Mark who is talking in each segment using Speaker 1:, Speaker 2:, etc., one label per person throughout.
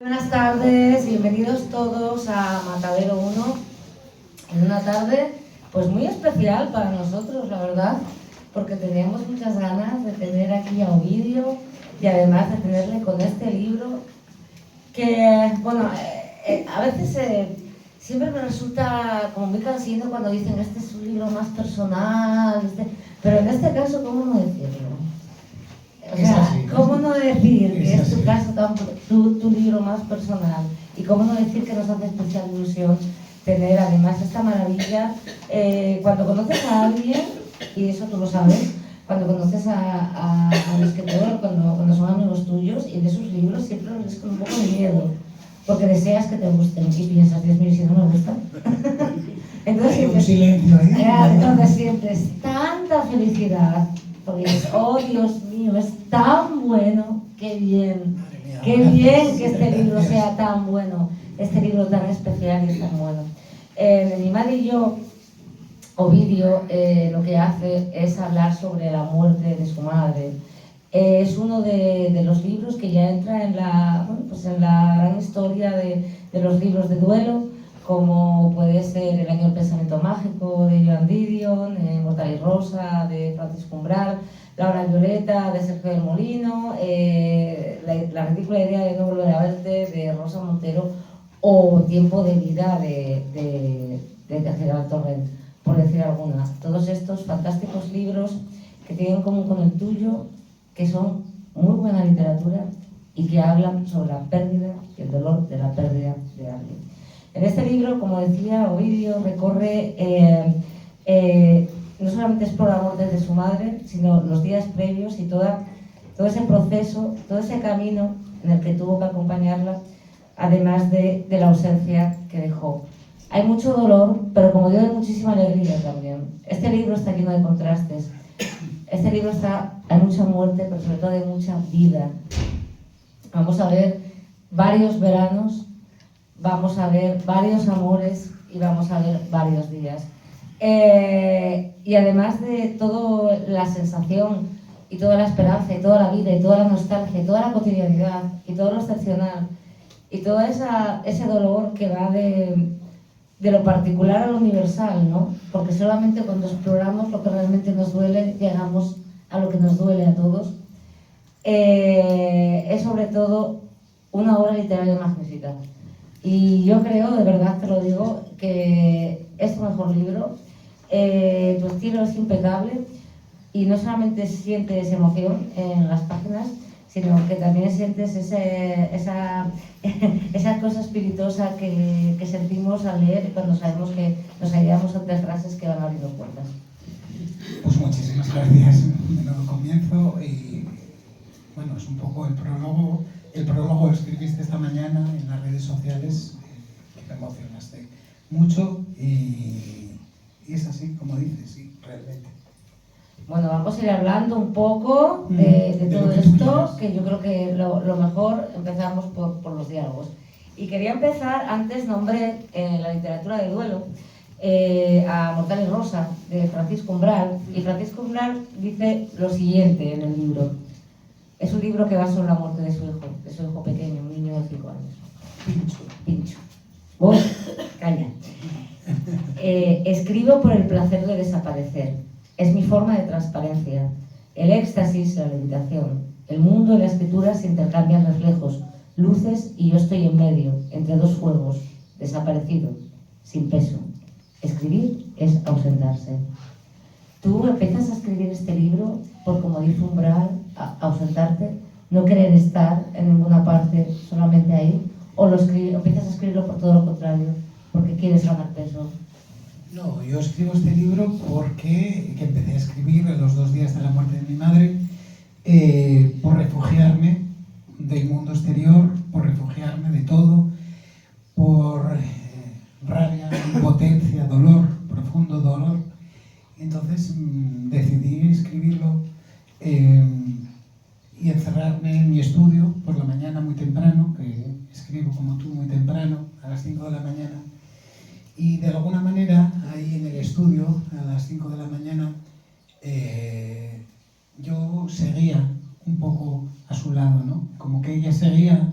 Speaker 1: Buenas tardes, bienvenidos todos a Matadero 1, en una tarde pues muy especial para nosotros, la verdad, porque teníamos muchas ganas de tener aquí a Ovidio y además de tenerle con este libro que, bueno, a veces siempre me resulta como muy cansino cuando dicen este es un libro más personal, pero en este caso, ¿cómo no decirlo? O sea, ¿cómo no decir que es tu caso, tu libro más personal? Y cómo no decir que nos hace especial ilusión tener además esta maravilla. Cuando conoces a alguien, y eso tú lo sabes, cuando conoces a un escritor, cuando son amigos tuyos, y de sus libros siempre los lees con un poco de miedo, porque deseas que te gusten y piensas, Dios mío, si no me gustan. Entonces,
Speaker 2: hay un silencio ahí.
Speaker 1: entonces sientes tanta felicidad. Porque dices, oh Dios mío, es tan bueno, qué bien que este libro sea tan bueno, este libro tan especial y tan bueno. Mi madre y yo, Ovidio, lo que hace es hablar sobre la muerte de su madre. Es uno de los libros que ya entra en en la gran historia de los libros de duelo, como puede ser El año del pensamiento mágico de Joan Didion, Mortal y Rosa de Francisco Umbral, La hora violeta de Sergio del Molino, la ridícula idea de no volver a verte de Rosa Montero, o Tiempo de vida de Gerard Torrent, por decir alguna. Todos estos fantásticos libros que tienen en común con el tuyo, que son muy buena literatura y que hablan sobre la pérdida y el dolor de la pérdida de alguien. En este libro, como decía, Ovidio recorre, no solamente explora la muerte de su madre, sino los días previos y todo ese proceso, todo ese camino en el que tuvo que acompañarla, además de la ausencia que dejó. Hay mucho dolor, pero como digo, hay muchísima alegría también. Este libro está lleno de contrastes. Este libro hay mucha muerte, pero sobre todo hay mucha vida. Vamos a ver varios veranos, vamos a ver varios amores y vamos a ver varios días. Y además de toda la sensación y toda la esperanza y toda la vida y toda la nostalgia y toda la cotidianidad y todo lo excepcional y todo ese dolor que va de lo particular a lo universal, ¿no? Porque solamente cuando exploramos lo que realmente nos duele, llegamos a lo que nos duele a todos. Es sobre todo una obra literaria magnífica. Y yo creo, de verdad te lo digo, que es tu mejor libro. Tu estilo es impecable y no solamente sientes emoción en las páginas, sino que también sientes esa cosa espirituosa que sentimos al leer cuando sabemos que nos hallamos ante frases que van abriendo puertas.
Speaker 2: Pues muchísimas gracias. Menudo comienzo y bueno, es un poco el prólogo. El prólogo lo escribiste esta mañana en las redes sociales, que me emocionaste mucho y es así, como dices, sí, realmente.
Speaker 1: Bueno, vamos a ir hablando un poco de todo esto, que yo creo que lo mejor empezamos por los diálogos. Y quería empezar, antes nombré en la literatura de duelo a Mortal y Rosa, de Francisco Umbral, y Francisco Umbral dice lo siguiente en el libro. Es un libro que va sobre la muerte de su hijo pequeño, un niño de 5 años. Pincho. Vos, calla. Escribo por el placer de desaparecer. Es mi forma de transparencia. El éxtasis, la levitación. El mundo y la escritura se intercambian reflejos, luces, y yo estoy en medio, entre dos fuegos, desaparecido, sin peso. Escribir es ausentarse. Tú empiezas a escribir este libro por, como dice Umbral, ausentarte, no querer estar en ninguna parte, solamente ahí, o empiezas a escribirlo por todo lo contrario, porque quieres ganar peso.
Speaker 2: No, yo escribo este libro porque que empecé a escribir en los 2 días de la muerte de mi madre, por refugiarme del mundo exterior, por refugiarme de todo, por rabia, impotencia, dolor, profundo dolor. Entonces decidí escribirlo y encerrarme en mi estudio por la mañana muy temprano, que escribo como tú muy temprano, a las 5 de la mañana. Y de alguna manera, ahí en el estudio, a las 5 de la mañana, yo seguía un poco a su lado, ¿no? Como que ella seguía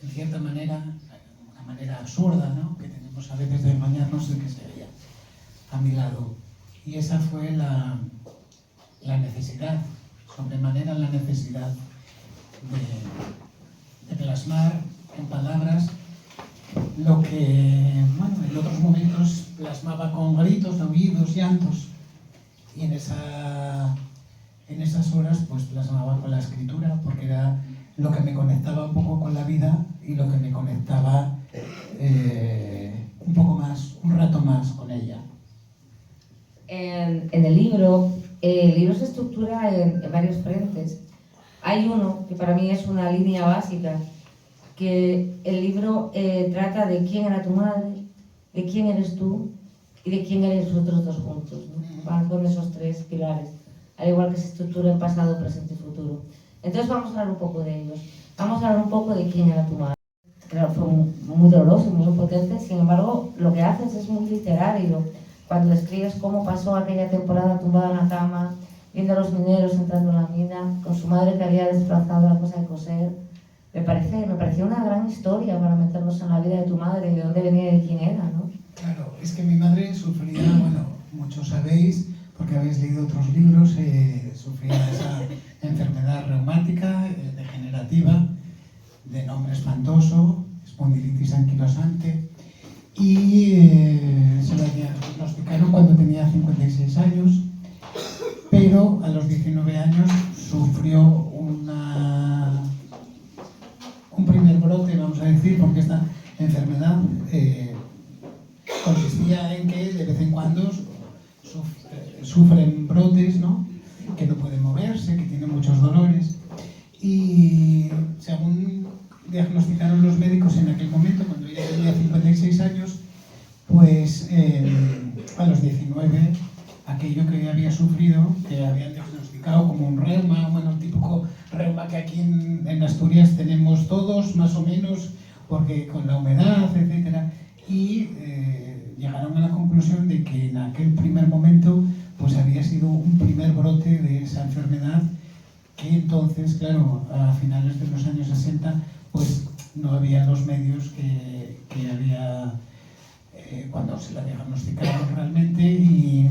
Speaker 2: en cierta manera, una manera absurda, ¿no? Que tenemos a veces de engañarnos de que se veía a mi lado. Y esa fue la necesidad, sobremanera la necesidad de plasmar en palabras lo que, bueno, en otros momentos plasmaba con gritos, aullidos, llantos. Y en esas horas pues plasmaba con la escritura, porque era lo que me conectaba un poco con la vida y lo que me conectaba un poco más, un rato más con ella.
Speaker 1: En el libro se estructura en varios frentes. Hay uno que para mí es una línea básica, que el libro trata de quién era tu madre, de quién eres tú y de quién eres vosotros dos juntos, ¿no? Van con esos tres pilares, al igual que se estructura en pasado, presente y futuro. Entonces vamos a hablar un poco de ellos. Vamos a hablar un poco de quién era tu madre. Claro, fue muy doloroso y muy potente, sin embargo, lo que haces es muy literario. Cuando describes cómo pasó aquella temporada tumbada en la cama, viendo a los mineros entrando en la mina, con su madre que había desplazado la cosa de coser, me pareció una gran historia para meternos en la vida de tu madre, de dónde venía y de quién era, ¿no?
Speaker 2: Claro, es que mi madre sufría, bueno, muchos sabéis, porque habéis leído otros libros, sufría esa enfermedad reumática, degenerativa, de nombre espantoso, espondilitis anquilosante, y se la diagnosticaron cuando tenía 56 años, pero a los 19 años sufrió un primer brote, vamos a decir, porque esta enfermedad consistía en que de vez en cuando sufren brotes, ¿no? Que no pueden moverse, que tienen muchos dolores, y según diagnosticaron los médicos en aquel momento, cuando ella tenía 56 años, pues a los 19, aquello que había sufrido, que habían diagnosticado como un reuma, bueno, el típico reuma que aquí en Asturias tenemos todos, más o menos, porque con la humedad, etcétera, y llegaron a la conclusión de que en aquel primer momento pues había sido un primer brote de esa enfermedad, que entonces, claro, a finales de los años 60, pues no había los medios que había cuando se la diagnosticaron realmente, y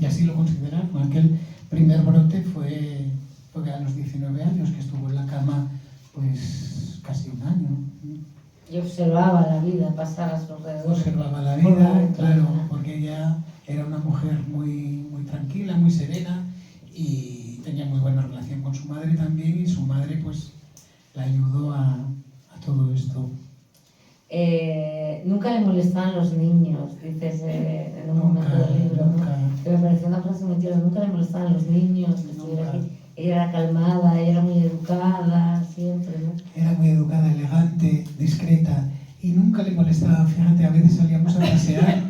Speaker 2: así lo consideraron. Aquel primer brote fue a los 19 años, que estuvo en la cama pues casi un año.
Speaker 1: Y observaba la vida pasar a su alrededor.
Speaker 2: Observaba la vida, claro, porque ella era una mujer muy, muy tranquila, muy serena, y tenía muy buena relación con su madre también, y su madre pues la ayudó a todo esto.
Speaker 1: Nunca le molestaban los niños, dices en un momento del libro, ¿no? Que me pareció una frase muy tierna. Nunca le molestaban los niños, que estuviera aquí. Ella era calmada, ella era muy educada, siempre, ¿no?
Speaker 2: Era muy educada, elegante, discreta, y nunca le molestaba. Fíjate, a veces salíamos a pasear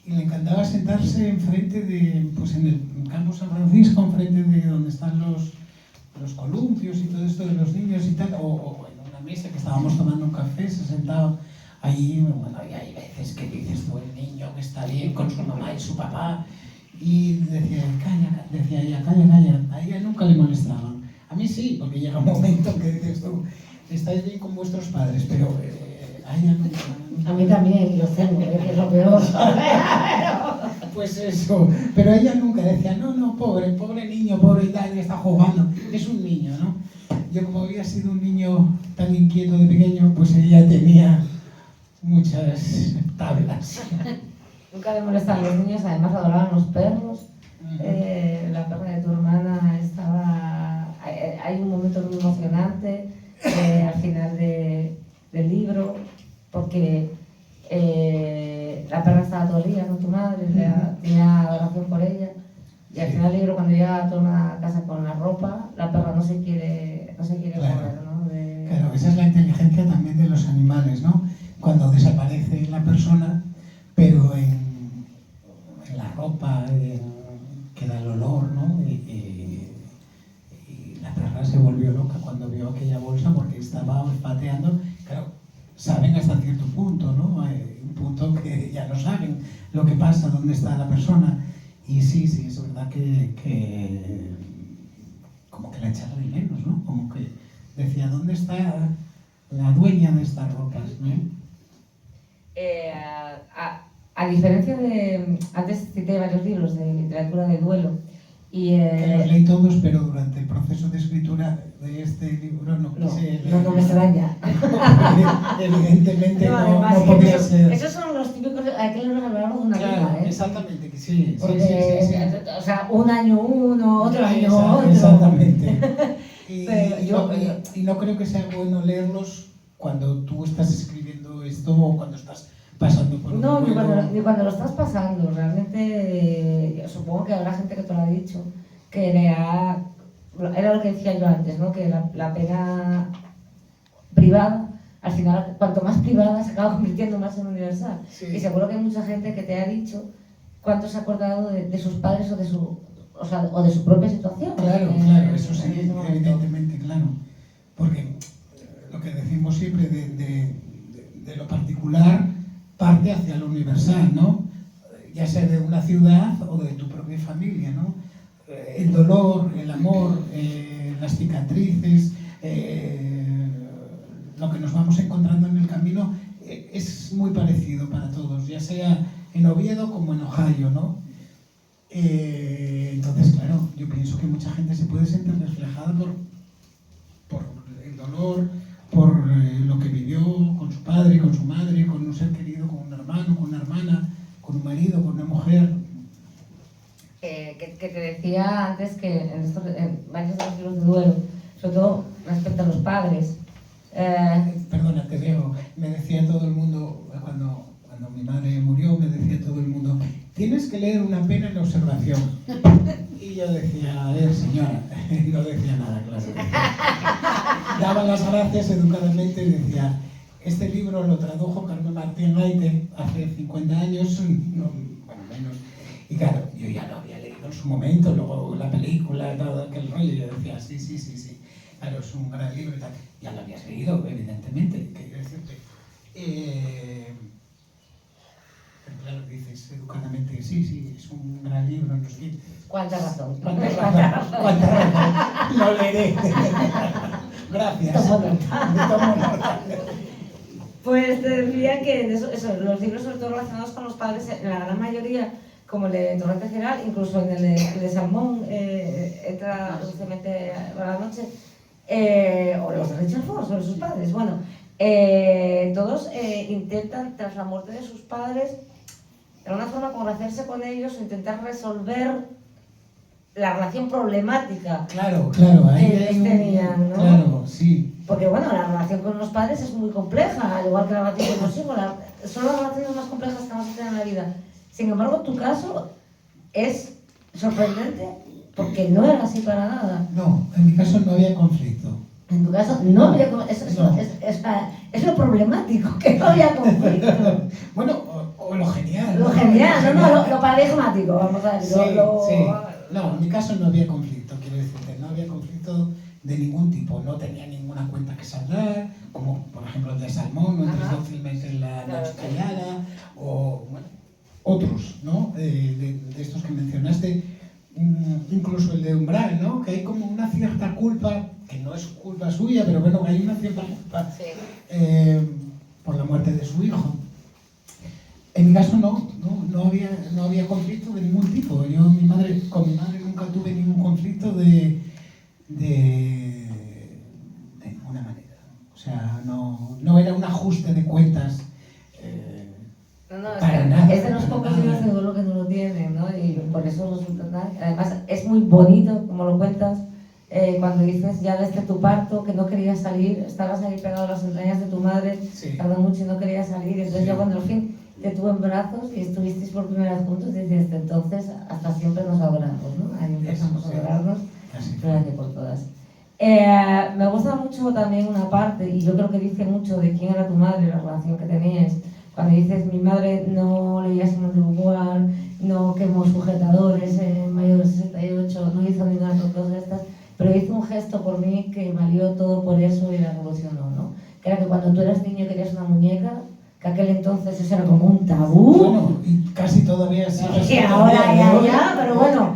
Speaker 2: y le encantaba sentarse enfrente de, pues en el campo San Francisco, enfrente de donde están los columpios y todo esto de los niños y tal, o en una mesa que estábamos tomando un café, se sentaba ahí. Bueno, y hay veces que dices tú, el niño que está bien con su mamá y su papá, y decía ella, calla, a ella nunca le molestaban. A mí sí, porque llega un momento que dices tú, estáis bien con vuestros padres, pero a ella nunca.
Speaker 1: A mí también, lo sé, que es lo peor.
Speaker 2: Pues eso, pero ella nunca decía, no, pobre niño, pobre tal, que está jugando, es un niño, ¿no? Yo, como había sido un niño tan inquieto de pequeño, pues ella tenía muchas tablas.
Speaker 1: Nunca le molestaban los niños, además adoraban los perros. La perra de tu hermana estaba... Hay un momento muy emocionante al final del libro, porque la perra estaba todo el día con tu madre, tenía adoración por ella, y al final del libro, cuando llega a una casa con la ropa, la perra no se quiere mover, ¿no?
Speaker 2: Claro, esa es la inteligencia también de los animales, ¿no? Cuando desaparece la persona, pero en la ropa queda el olor, ¿no? Y la perra se volvió loca cuando vio aquella bolsa, porque estaba olfateando. Claro, saben hasta cierto punto, ¿no? Hay un punto que ya no saben lo que pasa, dónde está la persona. Y sí, es verdad que como que la echaba de menos, ¿no? Como que decía, ¿dónde está la dueña de estas ropas, ¿no?
Speaker 1: A diferencia de... Antes cité varios libros de literatura de duelo y...
Speaker 2: Que los leí todos, pero durante el proceso de escritura de este libro no quise leer.
Speaker 1: No me extraña.
Speaker 2: Evidentemente
Speaker 1: además,
Speaker 2: no podía ser.
Speaker 1: Esos son los típicos que lo regalaron de una vida, ¿eh?
Speaker 2: Exactamente, que sí.
Speaker 1: Porque,
Speaker 2: Sí.
Speaker 1: O sea, un año uno, otro año otro.
Speaker 2: Exactamente. Y
Speaker 1: Pero
Speaker 2: no creo que sea bueno leerlos cuando tú estás escribiendo esto o cuando estás pasando por un
Speaker 1: No,
Speaker 2: duelo.
Speaker 1: ni cuando lo estás pasando. Realmente, yo supongo que habrá gente que te lo ha dicho, que era lo que decía yo antes, ¿no? Que la pena privada, al final, cuanto más privada, se acaba convirtiendo más en universal.
Speaker 2: Sí.
Speaker 1: Y seguro que hay mucha gente que te ha dicho cuánto se ha acordado de sus padres o de su propia situación.
Speaker 2: Claro, eso sí, evidentemente, claro. Porque lo que decimos siempre de lo particular parte hacia lo universal, ¿no? Ya sea de una ciudad o de tu propia familia, ¿no? El dolor, el amor, las cicatrices, lo que nos vamos encontrando en el camino es muy parecido para todos, ya sea en Oviedo como en Ohio, ¿no? Entonces, claro, yo pienso que mucha gente se puede sentir reflejada por el dolor, por lo que vivió con su padre, con su madre, con un ser querido, con un hermano, con una hermana, con un marido, con una mujer.
Speaker 1: Que te decía antes que en varios de los libros de duelo, sobre todo respecto a los padres.
Speaker 2: Perdona, te dejo. Me decía todo el mundo, cuando mi madre murió, me decía todo el mundo, tienes que leer Una pena en observación. Y yo decía, a ver, señora, y no decía nada, claro. Daba las gracias educadamente y decía, este libro lo tradujo Carmen Martín Gaite hace 50 años, bueno, menos. Y claro, yo ya lo había leído en su momento, luego la película, todo aquel rollo, y yo decía, sí. Claro, es un gran libro y tal. Ya lo habías leído, evidentemente, quiero decirte. Pero claro, dices educadamente que sí, es un gran libro, no sé qué.
Speaker 1: ¿Cuánta razón?
Speaker 2: ¿Cuánta razón? Lo leeré. Gracias.
Speaker 1: Tomo nota.
Speaker 2: Tomo.
Speaker 1: Pues te decía que los libros sobre todo relacionados con los padres, en la gran mayoría, como el de Torrente General, incluso en el de Salmón, entra dulcemente a la noche, o los de Richard Ford sobre sus padres, bueno, todos intentan, tras la muerte de sus padres, de alguna forma congraciarse con ellos o intentar resolver la relación problemática
Speaker 2: Claro, ahí
Speaker 1: que ellos tenían, ¿no?
Speaker 2: Claro, sí.
Speaker 1: Porque bueno, la relación con los padres es muy compleja, al igual que la relación con los hijos, son las relaciones más complejas que vamos a tener en la vida. Sin embargo, tu caso es sorprendente porque no era así para nada.
Speaker 2: No, en mi caso no había conflicto.
Speaker 1: En tu caso no había conflicto. Es lo problemático, que no había conflicto.
Speaker 2: Bueno, o lo genial.
Speaker 1: Lo genial, lo paradigmático, vamos a ver.
Speaker 2: Sí. No, en mi caso no había conflicto, quiero decirte, no había conflicto de ningún tipo, no tenía ninguna cuenta que saldar, como por ejemplo el de Salmón, no entres dócilmente en la noche callada, o bueno, otros, ¿no? De estos que mencionaste, incluso el de Umbral, ¿no? Que hay como una cierta culpa, que no es culpa suya, pero bueno, que hay una cierta culpa por la muerte de su hijo. En mi caso no había conflicto de ningún tipo. Yo con mi madre nunca tuve ningún conflicto de ninguna manera. O sea, no era un ajuste de cuentas. Para nada.
Speaker 1: Es de los pocos libros de duelo que no lo tienen, ¿no? Y por eso resulta. Además, es muy bonito, como lo cuentas, cuando dices ya desde tu parto que no querías salir, estabas ahí pegado a las entrañas de tu madre, tardó mucho y no querías salir. Entonces, ya cuando al fin te tuvo en brazos y estuvisteis por primera vez juntos, dices, entonces hasta siempre nos adoramos, ¿no? Ahí empezamos a adorarnos, una que por todas. Me gusta mucho también una parte, y yo creo que dice mucho de quién era tu madre, la relación que teníais. Cuando dices, mi madre no leía Simone de Beauvoir, no quemó sujetadores en mayo del 68, no hizo ninguna de cosas estas, pero hizo un gesto por mí que valió todo por eso y la revolucionó, ¿no? Que era que cuando tú eras niño querías una muñeca, que aquel entonces eso era como un tabú.
Speaker 2: Bueno, y casi todavía sí.
Speaker 1: Sí, ahora ya, pero bueno,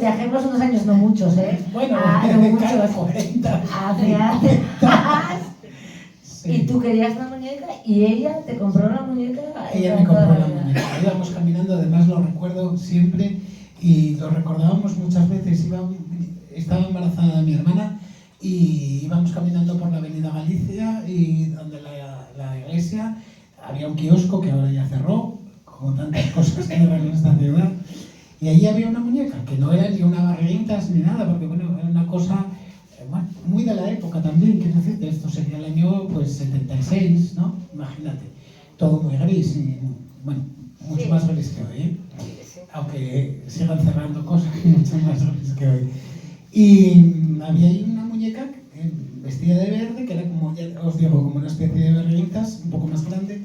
Speaker 1: viajemos unos años, no muchos, ¿eh?
Speaker 2: Bueno,
Speaker 1: no muchos.
Speaker 2: 40.
Speaker 1: Hace
Speaker 2: Sí.
Speaker 1: Y tú querías una muñeca y ella te compró la muñeca.
Speaker 2: Ella me compró la muñeca. Íbamos caminando, además lo recuerdo siempre y lo recordábamos muchas veces. Estaba embarazada mi hermana y íbamos caminando por la avenida Galicia y donde la iglesia había un kiosco que ahora ya cerró, como tantas cosas que eran en esta ciudad. Y allí había una muñeca, que no era ni una barriguitas ni nada, porque bueno, era una cosa bueno, muy de la época también, quiero decirte, esto sería el año pues 76, ¿no? Imagínate, todo muy gris y bueno, mucho
Speaker 1: Sí.
Speaker 2: más gris que hoy, ¿eh?
Speaker 1: Sí.
Speaker 2: Aunque sigan cerrando cosas mucho más gris que hoy. Y había ahí una muñeca vestida de verde, que era como, ya os digo, como una especie de barriguitas, un poco más grande.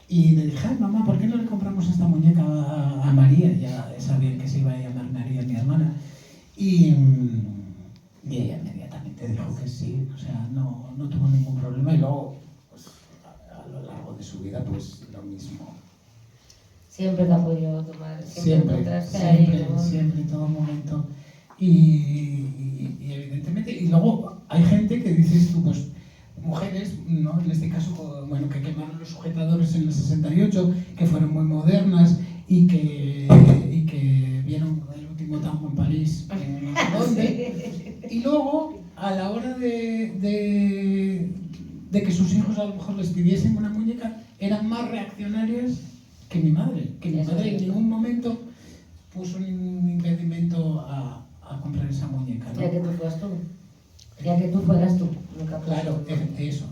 Speaker 2: Y le dije, ay, mamá, ¿por qué no le compramos esta muñeca a María? Ya sabía que se iba a llamar María, mi hermana. Y ella inmediatamente dijo que sí, o sea, no tuvo ningún problema. Y luego, pues, a lo largo de su vida, pues lo mismo.
Speaker 1: Siempre te apoyó tu madre,
Speaker 2: Siempre,
Speaker 1: encontraste ahí, ¿no?
Speaker 2: siempre, en todo momento. Y evidentemente, y luego hay gente que dices tú, pues, mujeres, ¿no? En este caso, bueno, que quemaron los sujetadores en el 68, que fueron muy modernas y que vieron el último tango en París, en no sé dónde. Y luego, a la hora de que sus hijos a lo mejor les pidiesen una muñeca, eran más reaccionarias que mi madre. Que mi madre en ningún momento puso ningún impedimento a comprar esa muñeca, ¿no?
Speaker 1: Ya que tú fueras tú. Ya que tú fueras tú. Nunca fueras
Speaker 2: Claro,
Speaker 1: tú.
Speaker 2: eso.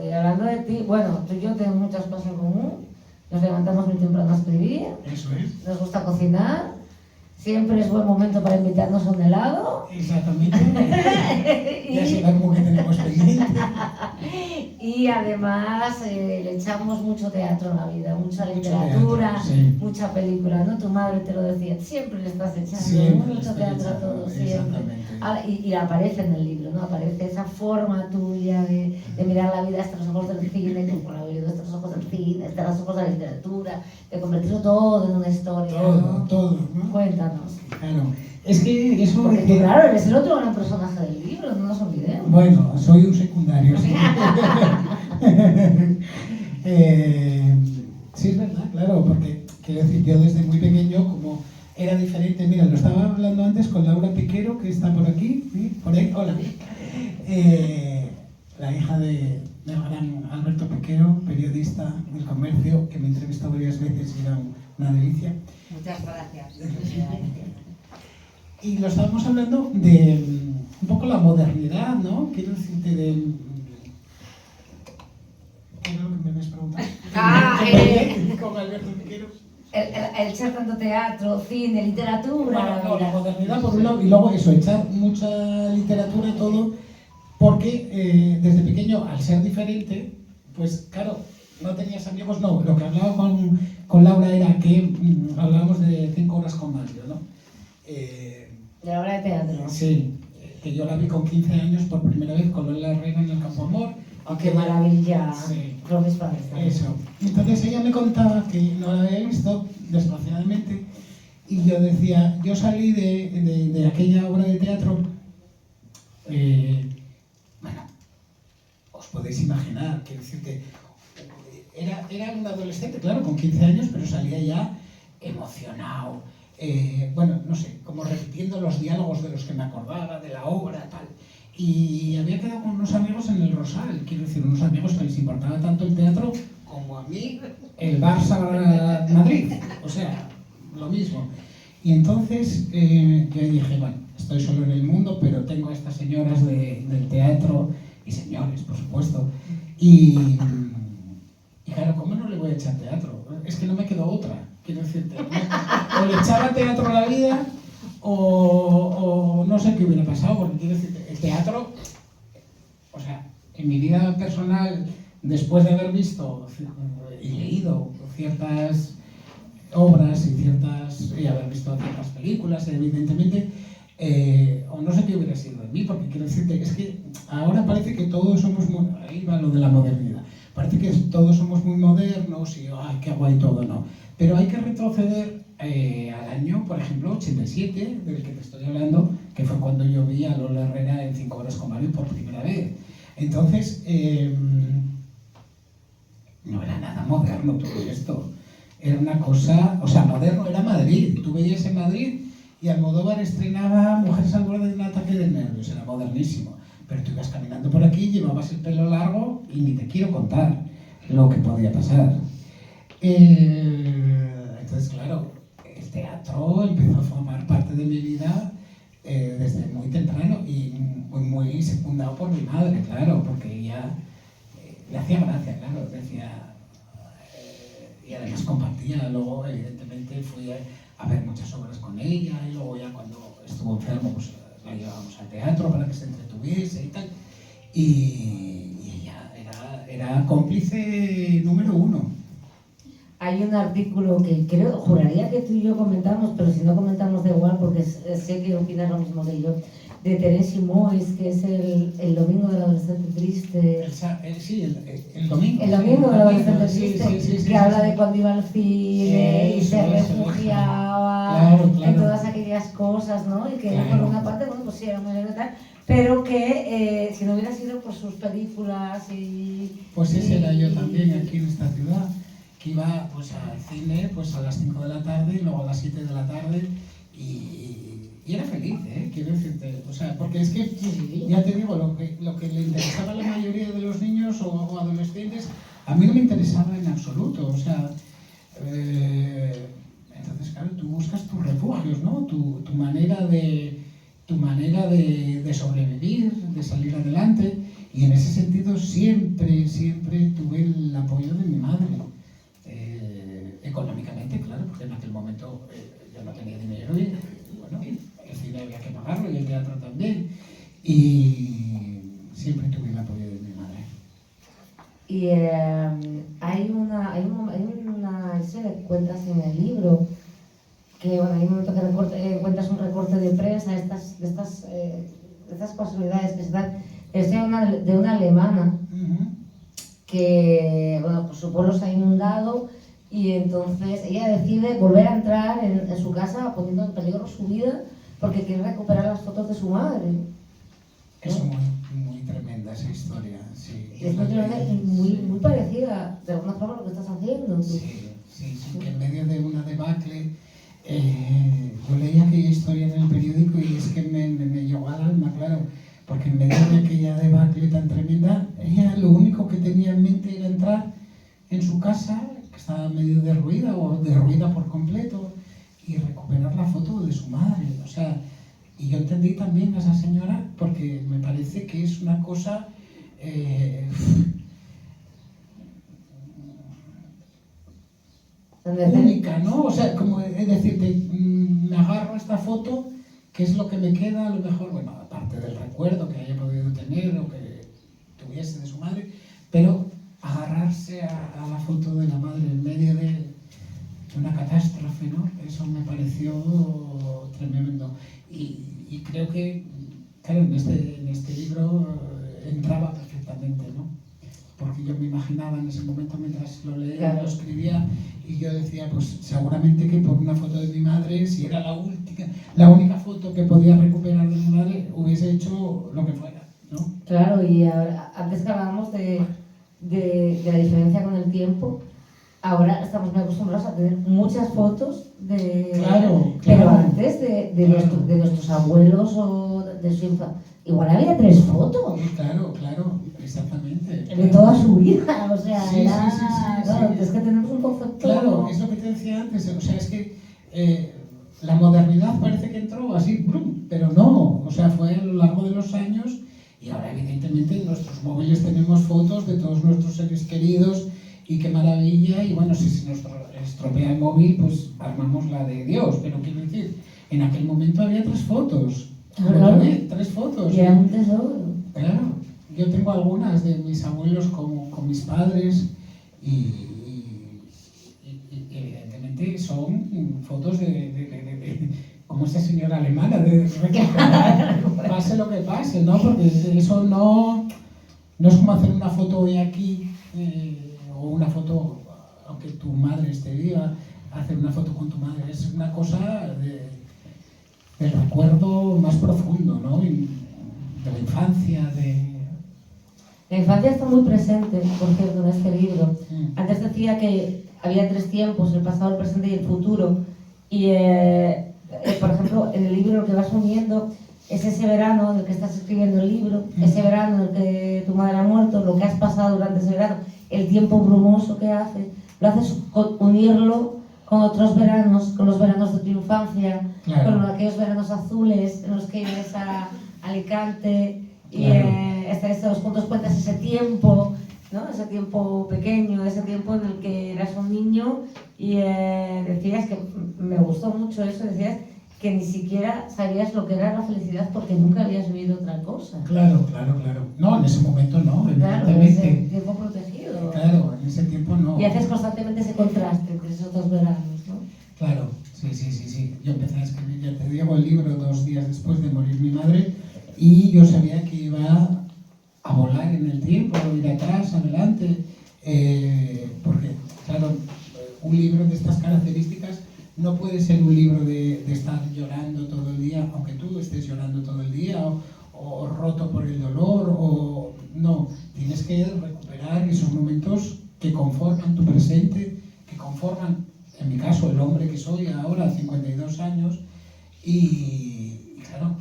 Speaker 1: Y hablando de ti, bueno, tú y yo tenemos muchas cosas en común. Nos levantamos muy temprano a escribir.
Speaker 2: Eso es.
Speaker 1: Nos gusta cocinar. Siempre es buen momento para invitarnos a un helado.
Speaker 2: Exactamente. Ya será como que tenemos pendiente.
Speaker 1: Y además le echamos mucho teatro en la vida, mucha
Speaker 2: Mucho
Speaker 1: literatura,
Speaker 2: teatro, sí.
Speaker 1: mucha película, ¿no? Tu madre te lo decía, siempre le estás echando
Speaker 2: Siempre
Speaker 1: mucho
Speaker 2: estoy
Speaker 1: teatro a
Speaker 2: echando,
Speaker 1: todo, siempre.
Speaker 2: exactamente.
Speaker 1: Y aparece en el libro, ¿no? Aparece esa forma tuya de mirar la vida desde los ojos del cine, como la vida desde los ojos del cine, desde los ojos de la literatura, de convertirlo todo en una historia, ¿no?
Speaker 2: Todo, ¿no?
Speaker 1: Cuéntanos.
Speaker 2: Claro. Es que eso...
Speaker 1: Porque tú, claro, eres el otro gran personaje del libro, no nos olvidemos.
Speaker 2: Bueno, soy un secundario, sí. Sí, es verdad, claro, porque quiero decir, yo desde muy pequeño, como era diferente, mira, lo estaba hablando antes con Laura Piquero, que está por aquí, ¿sí? Por ahí, hola. La hija del gran Alberto Piquero, periodista del Comercio, que me entrevistó varias veces y era una delicia.
Speaker 3: Muchas gracias.
Speaker 2: Y lo estábamos hablando de un poco la modernidad, ¿no? Quiero decirte de... ¿Qué es lo que me habías preguntado? Con Alberto Piquero.
Speaker 1: El echar tanto teatro, cine, literatura.
Speaker 2: Bueno, no, la modernidad por un lado, y luego eso, echar mucha literatura, todo, porque desde pequeño, al ser diferente, pues claro, no tenías amigos, no. Lo que hablaba con Laura era que hablábamos de 5 horas con Mario, ¿no?
Speaker 1: De la obra de teatro.
Speaker 2: Sí, que yo la vi con 15 años por primera vez con Lola Herrera en el Campo Amor.
Speaker 1: Oh, qué maravilla.
Speaker 2: Sí.
Speaker 1: Con mis padres también.
Speaker 2: Eso. Entonces ella me contaba que no la había visto, desgraciadamente, y yo decía, yo salí de aquella obra de teatro, bueno, os podéis imaginar, quiero decirte, era un adolescente, claro, con 15 años, pero salía ya emocionado, bueno, no sé, como repitiendo los diálogos de los que me acordaba, de la obra, tal. Y había quedado con unos amigos en el Rosal, quiero decir, unos amigos que les importaba tanto el teatro como a mí el Barça Madrid, o sea, lo mismo. Y entonces yo dije, bueno, estoy solo en el mundo, pero tengo a estas señoras del teatro, y señores, por supuesto, y claro, ¿cómo no le voy a echar teatro? Es que no me quedó otra, quiero decirte, ¿no? O le echaba teatro a la vida, o no sé qué hubiera pasado, porque quiero decirte, el teatro, o sea, en mi vida personal, después de haber visto y leído ciertas obras y haber visto ciertas películas, evidentemente, o no sé qué hubiera sido de mí, porque quiero decirte, es que ahora parece que todos somos muy, ahí va lo de la modernidad, parece que todos somos muy modernos y ¡ay, qué guay todo! No, pero hay que retroceder al año, por ejemplo, 87, del que te estoy hablando, que fue cuando yo vi a Lola Herrera en 5 horas con Mario por primera vez. Entonces, no era nada moderno todo esto. Era una cosa, o sea, moderno era Madrid. Tú veías en Madrid y Almodóvar estrenaba Mujeres al borde de un ataque de nervios, era modernísimo. Pero tú ibas caminando por aquí, llevabas el pelo largo y ni te quiero contar lo que podía pasar. Entonces, claro, el teatro empezó a formar parte de mi vida desde muy temprano y muy secundado por mi madre, claro, porque ella le hacía gracia, claro, decía, y además compartía. Luego, evidentemente, fui a ver muchas obras con ella y luego ya cuando estuvo enfermo, pues la llevábamos al teatro para que se entretuviese y tal. Y ella era cómplice número uno.
Speaker 1: Hay un artículo que juraría que tú y yo comentamos, pero si no comentamos da igual porque sé que opinas lo mismo que yo, de Terence Mois, que es el domingo del adolescente triste.
Speaker 2: El domingo.
Speaker 1: El domingo del adolescente triste,
Speaker 2: sí,
Speaker 1: que habla de cuando iba al cine y se refugiaba en todas aquellas cosas, ¿no? Y que por una parte, bueno, pues sí, era muy tal, pero que si no hubiera sido por sus películas y...
Speaker 2: Pues ese era yo también aquí en esta ciudad, que iba pues al cine pues a las 5 de la tarde y luego a las 7 de la tarde y era feliz, quiero decirte, o sea, porque es que, ya te digo, lo que le interesaba a la mayoría de los niños o adolescentes, a mí no me interesaba en absoluto, o sea, entonces, claro, tú buscas tus refugios, ¿no? Tu manera de sobrevivir, de salir adelante, y en ese sentido siempre tuve el apoyo de mi madre. Económicamente, claro, porque en aquel momento yo no tenía dinero y, bueno, el cine había que pagarlo y el teatro también. Y siempre tuve el apoyo de mi madre.
Speaker 1: Y hay una historia que cuentas en el libro, que bueno, hay un momento que cuentas un recorte de prensa de estas casualidades que se dan. Es de una alemana que, bueno, pues su pueblo se ha inundado y entonces ella decide volver a entrar en su casa poniendo en peligro su vida porque quiere recuperar las fotos de su madre.
Speaker 2: Es muy tremenda esa historia, sí.
Speaker 1: Es muy tremenda y muy parecida de alguna forma a lo que estás haciendo.
Speaker 2: Sí, que en medio de una debacle, yo leí aquella historia en el periódico y es que me llegó al alma, claro, porque en medio de aquella debacle tan tremenda, ella lo único que tenía en mente era entrar en su casa, que estaba medio derruida o derruida por completo, y recuperar la foto de su madre. O sea, y yo entendí también a esa señora porque me parece que es una cosa única, ¿no? O sea, como es decirte, me agarro a esta foto, ¿qué es lo que me queda? A lo mejor, bueno, aparte del recuerdo que haya podido tener o que tuviese de su madre, pero agarrarse a la foto de la madre en medio de una catástrofe, ¿no? Eso me pareció tremendo. Y creo que, claro, en este libro entraba perfectamente, ¿no? Porque yo me imaginaba en ese momento mientras lo leía, lo escribía, y yo decía, pues seguramente que por una foto de mi madre, si era la única foto que podía recuperar de mi madre, hubiese hecho lo que fuera, ¿no?
Speaker 1: Claro, y ahora, antes que hablábamos de la diferencia con el tiempo, ahora estamos muy acostumbrados a tener muchas fotos pero antes de nuestros abuelos o de su infancia, igual había 3 fotos.
Speaker 2: Claro, exactamente.
Speaker 1: De toda su vida, o sea,
Speaker 2: sí,
Speaker 1: es que tenemos un concepto...
Speaker 2: Claro, es lo que te decía antes, o sea, es que la modernidad parece que entró así, ¡brum!, pero no, o sea, fue a lo largo de los años y ahora evidentemente en nuestros móviles tenemos fotos de todos nuestros seres queridos y qué maravilla, y bueno, si se nos estropea el móvil, pues armamos la de Dios, pero quiero decir, en aquel momento había 3 fotos,
Speaker 1: claro.
Speaker 2: 3 fotos.
Speaker 1: Y era un tesoro.
Speaker 2: Claro, yo tengo algunas de mis abuelos con mis padres y evidentemente son fotos de como esta señora alemana, de recuperar, pase lo que pase, ¿no? Porque eso no es como hacer una foto de aquí, o una foto, aunque tu madre esté viva, hacer una foto con tu madre, es una cosa del recuerdo más profundo, ¿no? Y de la infancia,
Speaker 1: La infancia está muy presente, por cierto, en este libro. Antes decía que había 3 tiempos, el pasado, el presente y el futuro. Y, por ejemplo, en el libro lo que vas uniendo es ese verano en el que estás escribiendo el libro, ese verano en el que tu madre ha muerto, lo que has pasado durante ese verano, el tiempo brumoso que haces, lo haces unirlo con otros veranos, con los veranos de tu infancia,
Speaker 2: claro,
Speaker 1: con aquellos veranos azules en los que ibas a Alicante y
Speaker 2: claro,
Speaker 1: estos juntos cuentas ese tiempo, ¿no? Ese tiempo pequeño, ese tiempo en el que eras un niño y decías que me gustó mucho eso, decías que ni siquiera sabías lo que era la felicidad porque nunca habías vivido otra cosa.
Speaker 2: claro, claro, claro. No, en ese momento no,
Speaker 1: Claro,
Speaker 2: evidentemente.
Speaker 1: ese tiempo protegido.
Speaker 2: Claro, en ese tiempo no.
Speaker 1: Y haces constantemente ese contraste entre esos 2 veranos, ¿no?
Speaker 2: Claro, sí. Yo empecé a escribir, ya te digo, el libro 2 días después de morir mi madre y yo sabía que iba a volar en el tiempo, ir atrás, adelante, porque, claro, un libro de estas características no puede ser un libro de estar llorando todo el día, aunque tú estés llorando todo el día, o roto por el dolor, o no, tienes que recuperar esos momentos que conforman tu presente, que conforman, en mi caso, el hombre que soy ahora, 52 años, y claro,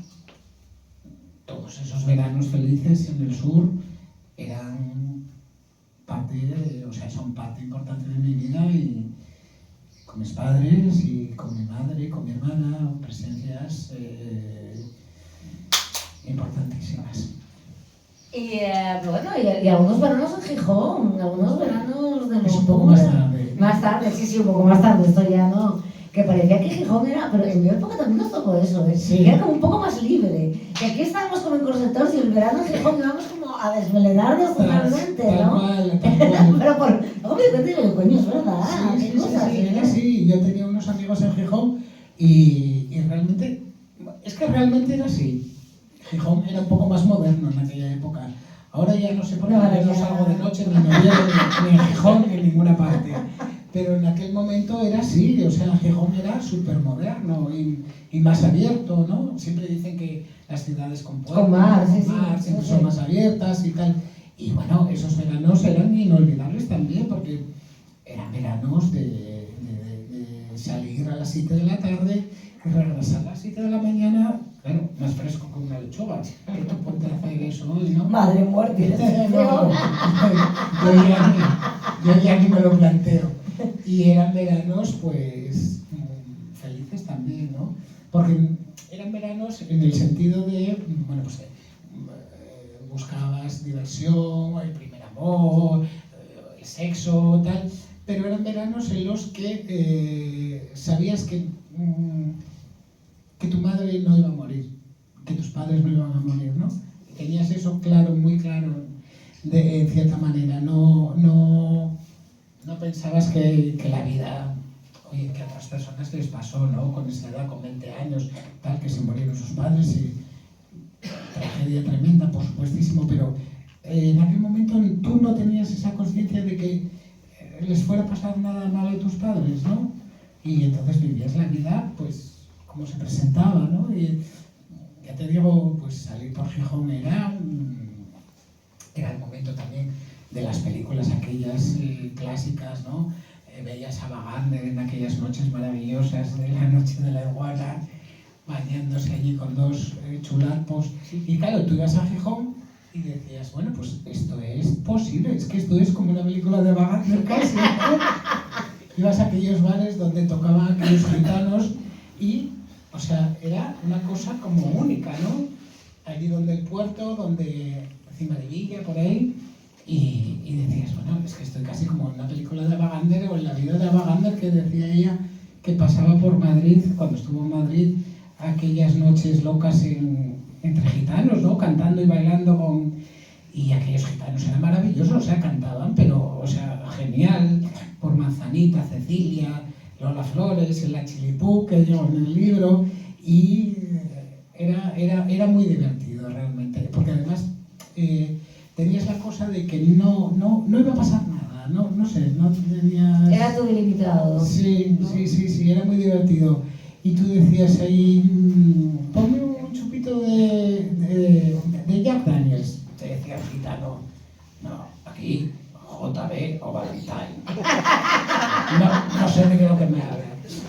Speaker 2: todos esos veranos felices en el sur eran son parte importante de mi vida y con mis padres y con mi madre, con mi hermana, presencias importantísimas.
Speaker 1: Y bueno, y algunos veranos en Gijón, algunos veranos de
Speaker 2: Es un poco más
Speaker 1: Montura.
Speaker 2: tarde.
Speaker 1: Más tarde, sí, un poco más tarde, esto ya no. Que parecía que Gijón era, pero en mi época también nos tocó eso, ¿eh?
Speaker 2: Sí.
Speaker 1: Que era como un poco más libre. Que aquí estábamos como encorsetados y el verano en Gijón íbamos como a desvelarnos totalmente,
Speaker 2: Tal
Speaker 1: ¿no?
Speaker 2: cual.
Speaker 1: Pero luego me di cuenta y digo, coño, es verdad.
Speaker 2: Sí,
Speaker 1: qué cosas, ¿eh?
Speaker 2: sí. Yo tenía unos amigos en Gijón y realmente, es que realmente era así. Gijón era un poco más moderno en aquella época. Ahora ya no sé por qué yo no salgo de noche ni en Oviedo, ni en Gijón, ni en ninguna parte. Pero en aquel momento era así, o sea, Gijón era súper moderno y más abierto, ¿no? Siempre dicen que las ciudades con puerto,
Speaker 1: Con mar,
Speaker 2: siempre son más abiertas y tal. Y bueno, esos veranos eran inolvidables también, porque eran veranos de salir a las 7 de la tarde y regresar a las 7 de la mañana, claro, más fresco que una lechuga. Que tú ponte a hacer eso hoy, ¿no?
Speaker 1: Madre muerte.
Speaker 2: No, yo ya ni me lo planteo. Y eran veranos, pues, felices también, ¿no? Porque eran veranos en el sentido de, bueno, pues, buscabas diversión, el primer amor, el sexo, tal, pero eran veranos en los que sabías que tu madre no iba a morir, que tus padres no iban a morir, ¿no? Tenías eso claro, muy claro, en cierta manera, no pensabas que la vida, oye, que a otras personas les pasó, ¿no? Con esa edad, con 20 años, tal, que se murieron sus padres y tragedia tremenda, por supuestísimo, pero en aquel momento tú no tenías esa conciencia de que les fuera a pasar nada malo a tus padres, ¿no? Y entonces vivías la vida, pues, como se presentaba, ¿no? Y ya te digo, pues salir por Gijón era el momento también de las películas aquellas clásicas, ¿no? Veías a Wagner en aquellas noches maravillosas de la noche de la iguana, bañándose allí con 2 chularpos. Y claro, tú ibas a Gijón y decías, bueno, pues esto es posible, es que esto es como una película de Wagner casi, ¿no? Ibas a aquellos bares donde tocaban aquellos gitanos y, o sea, era una cosa como única, ¿no? Allí donde el puerto, donde encima de Villa, por ahí. Y decías, bueno, es que estoy casi como en una película de Wagner o en la vida de Wagner, que decía ella que pasaba por Madrid, cuando estuvo en Madrid, aquellas noches locas entre gitanos, ¿no? Cantando y bailando y aquellos gitanos eran maravillosos, o sea, cantaban, pero, o sea, genial, por Manzanita, Cecilia, Lola Flores, La Chilipú, que llevo en el libro, y era muy divertido realmente, porque además tenías la cosa de que no iba a pasar nada, no sé, no tenías...
Speaker 1: Era todo ilimitado.
Speaker 2: Sí, ¿no? Sí, era muy divertido. Y tú decías ahí, ponme un chupito de Jack Daniels, te decía el gitano. aquí, JB o Valentine. No sé de qué es lo que me habla.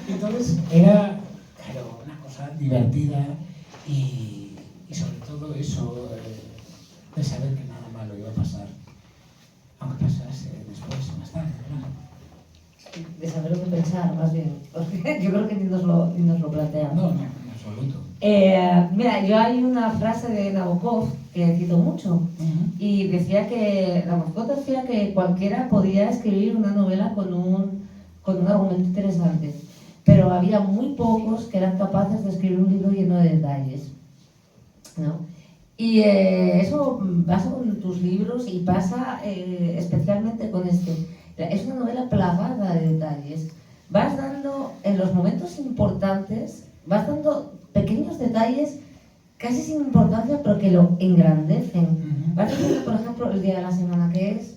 Speaker 2: Entonces era, claro, una cosa divertida y sobre todo eso de saber que nada malo iba a pasar, aunque pasase después, más tarde, claro.
Speaker 1: De saber lo que pensar, más bien. Porque yo creo que ni nos lo planteamos.
Speaker 2: No, en absoluto.
Speaker 1: Mira, yo hay una frase de Nabokov que cito mucho y decía que Nabokov decía que cualquiera podía escribir una novela con un argumento interesante, pero había muy pocos que eran capaces de escribir un libro lleno de detalles, ¿no? Y eso pasa con tus libros y pasa especialmente con este. Es una novela plagada de detalles. Vas dando, en los momentos importantes, vas dando pequeños detalles casi sin importancia, pero que lo engrandecen. Vas diciendo, por ejemplo, el día de la semana que es,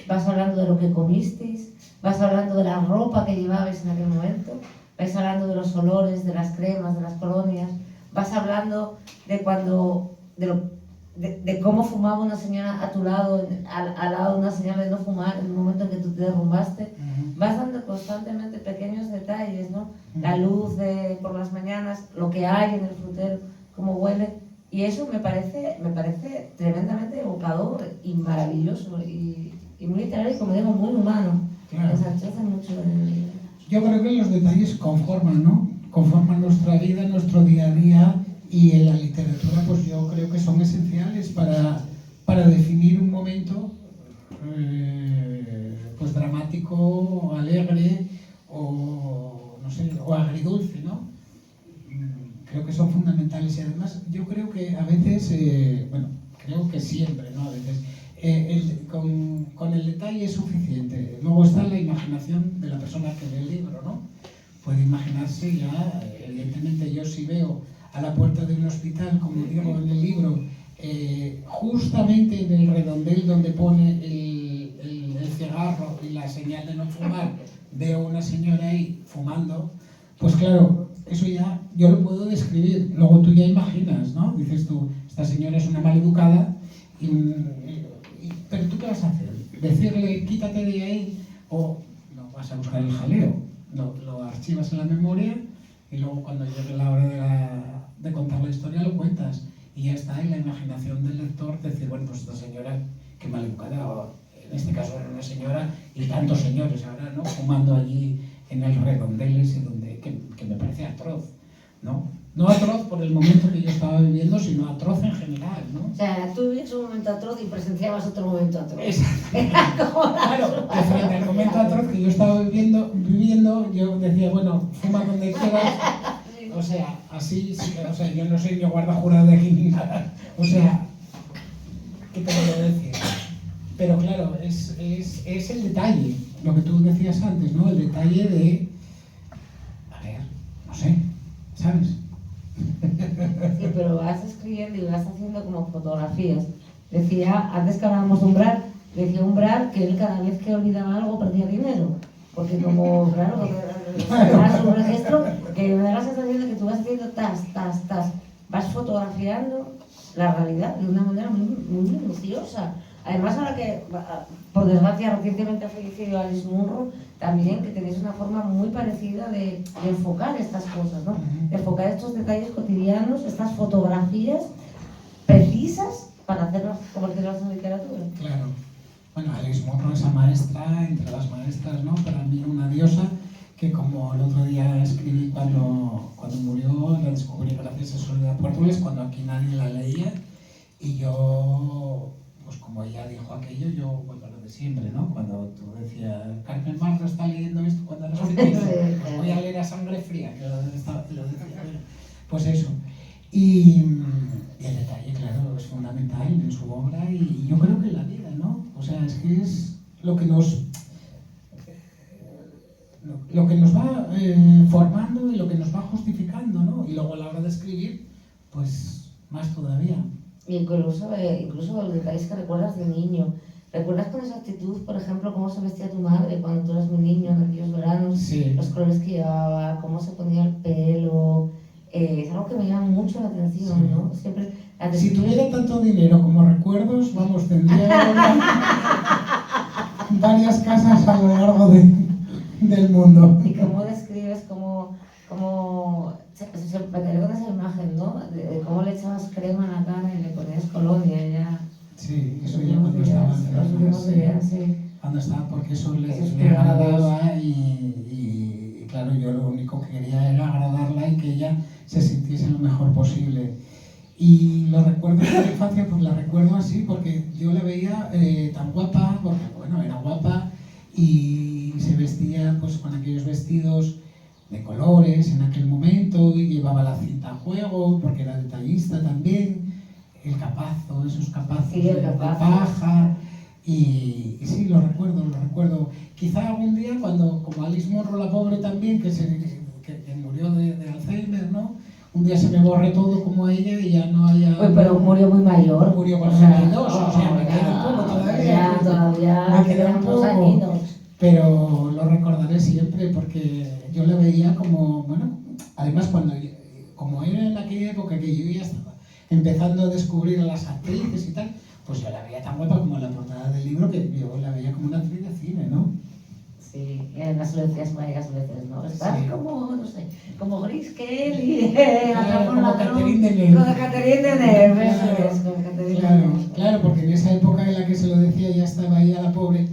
Speaker 1: vas hablando de lo que comisteis, vas hablando de la ropa que llevabais en aquel momento, vais hablando de los olores, de las cremas, de las colonias, vas hablando de cómo fumaba una señora a tu lado, al lado de una señora de no fumar en el momento en que tú te derrumbaste. Vas dando constantemente pequeños detalles, ¿no? La luz por las mañanas, lo que hay en el frutero, cómo huele. Y eso me parece tremendamente evocador y maravilloso y muy literario y, como digo, muy humano.
Speaker 2: Claro.
Speaker 1: Ensanchece mucho el...
Speaker 2: Yo creo que los detalles conforman, ¿no? Conforman nuestra vida, nuestro día a día, y en la literatura pues yo creo que son esenciales para definir un momento pues dramático, alegre o no sé, o agridulce, ¿no? Creo que son fundamentales y además yo creo que a veces, bueno, creo que siempre, ¿no? A veces con el detalle es suficiente. Luego está la imaginación de la persona que lee el libro, ¿no? Puede imaginarse ya, evidentemente yo si veo a la puerta de un hospital, como digo en el libro, justamente en el redondel donde pone el cigarro y la señal de no fumar, veo una señora ahí fumando, pues claro, eso ya yo lo puedo describir. Luego tú ya imaginas, ¿no? Dices tú, esta señora es una maleducada, pero ¿tú qué vas a hacer? ¿Decirle quítate de ahí? ¿O no vas a buscar el jaleo? Lo archivas en la memoria y luego cuando llegue la hora de contar la historia lo cuentas y ya está en la imaginación del lector decir, bueno, pues esta señora, qué maleducada, o en este caso era una señora y tantos señores ahora, ¿no? Fumando allí en el redondel ese que me parece atroz, ¿no? No atroz por el momento que yo estaba viviendo, sino atroz en general, ¿no?
Speaker 1: O sea, tú vivías un momento atroz y presenciabas otro momento atroz.
Speaker 2: Exacto. Claro, que frente al momento atroz que yo estaba viviendo, yo decía, bueno, fuma donde quieras. O sea, así, o sea, yo no soy yo guarda de aquí ni nada. O sea, ¿qué te voy a decir? Pero claro, es el detalle, lo que tú decías antes, ¿no? El detalle de, a ver, no sé, ¿sabes?
Speaker 1: Sí, pero vas escribiendo y vas haciendo como fotografías. Decía, antes que hablábamos de Umbral, decía Umbral que él cada vez que olvidaba algo perdía dinero. Porque como, claro, era su registro, que me da la sensación de que tú vas haciendo vas fotografiando la realidad de una manera muy minuciosa. Además, ahora que, por desgracia, recientemente ha fallecido Alice Munro, también que tenéis una forma muy parecida de enfocar estas cosas, ¿no? De enfocar estos detalles cotidianos, estas fotografías precisas para hacerlas, convertirlas en literatura.
Speaker 2: Claro. Bueno, Alice Munro, esa maestra, entre las maestras, ¿no? Para mí una diosa, que como el otro día escribí cuando murió, la descubrí gracias a Soledad Puertoles, cuando aquí nadie la leía, y yo, pues como ella dijo aquello, yo vuelvo a lo de siempre, ¿no? Cuando tú decías, Carmen Marta está leyendo esto cuando eras pequeño, pues voy a leer a Sangre Fría, que lo decía, pues eso. Y el detalle, claro, es fundamental en su obra y yo creo que en la vida, ¿no? O sea, es que es lo que nos va formando y lo que nos va justificando, ¿no? Y luego a la hora de escribir, pues más todavía.
Speaker 1: Incluso los detalles que recuerdas de niño. ¿Recuerdas con esa actitud, por ejemplo, cómo se vestía tu madre cuando tú eras muy niño en aquellos veranos?
Speaker 2: Sí.
Speaker 1: Los colores que llevaba, cómo se ponía el pelo. Es algo que me llama mucho la atención, sí. ¿No? Siempre,
Speaker 2: si tuviera tanto dinero como recuerdos, vamos, tendría varias casas a lo largo del mundo.
Speaker 1: ¿Y cómo describes me quedé con esa imagen, ¿no? De cómo le echabas crema en la cara y le ponías colonia ya.
Speaker 2: Sí, eso ya cuando estaba
Speaker 1: sí.
Speaker 2: Cuando estaba, porque eso le
Speaker 1: Suspirabas.
Speaker 2: agradaba y claro, yo lo único que quería era agradarla y que ella se sintiese lo mejor posible. Y lo recuerdo de la infancia, pues la recuerdo así, porque yo la veía tan guapa, porque bueno, era guapa y se vestía pues con aquellos vestidos de colores en aquel momento y llevaba la cinta a juego, porque era detallista también, el capazo, esos capazos
Speaker 1: Sí,
Speaker 2: de paja. Y sí, lo recuerdo. Quizá algún día cuando, como Alice Munro, la pobre también, que murió de Alzheimer, ¿no? Un día se me borre todo como ella y ya no haya...
Speaker 1: Uy, pero murió muy mayor.
Speaker 2: Murió con 92, o sea, me queda un poco todavía.
Speaker 1: Todavía
Speaker 2: me queda un
Speaker 1: quedan dos
Speaker 2: poco.
Speaker 1: añinos.
Speaker 2: Pero lo recordaré siempre porque yo la veía como, bueno, además como era en aquella época que yo ya estaba empezando a descubrir a las actrices y tal, pues yo la veía tan guapa como en la portada del libro, que yo la veía como una actriz de cine, ¿no?
Speaker 1: Sí, y además lo decías varias veces, ¿no? Estás
Speaker 2: Sí.
Speaker 1: como, no sé, como Grace Kelly,
Speaker 2: Como Catherine Deneuve.
Speaker 1: Como Catherine Deneuve, eso es, como Catherine Deneuve.
Speaker 2: Claro, porque en esa época en la que se lo decía ya estaba ella la pobre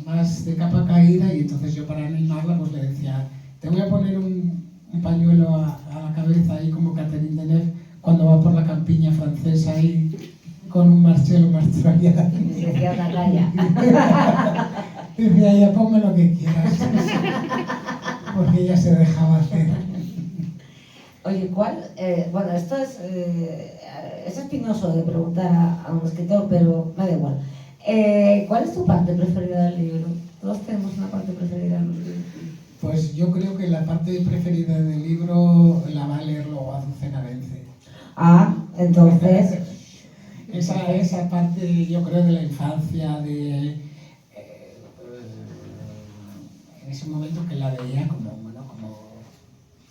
Speaker 2: más de capa caída y entonces yo para animarla pues le decía, te voy a poner un pañuelo a la cabeza ahí como Catherine Deneuve cuando va por la campiña francesa ahí con un Marcello Mastroianni.
Speaker 1: Y decía una calla.
Speaker 2: Decía ella, ponme lo que quieras. Porque ella se dejaba hacer.
Speaker 1: Oye, bueno, esto es espinoso de preguntar a un escritor, pero me da igual. ¿Cuál es tu parte preferida del libro? Todos tenemos una parte preferida del libro.
Speaker 2: Pues yo creo que la parte preferida del libro la va a leer luego Azucena Vence.
Speaker 1: Ah, entonces...
Speaker 2: Esa parte, yo creo, de la infancia, en ese momento que la veía como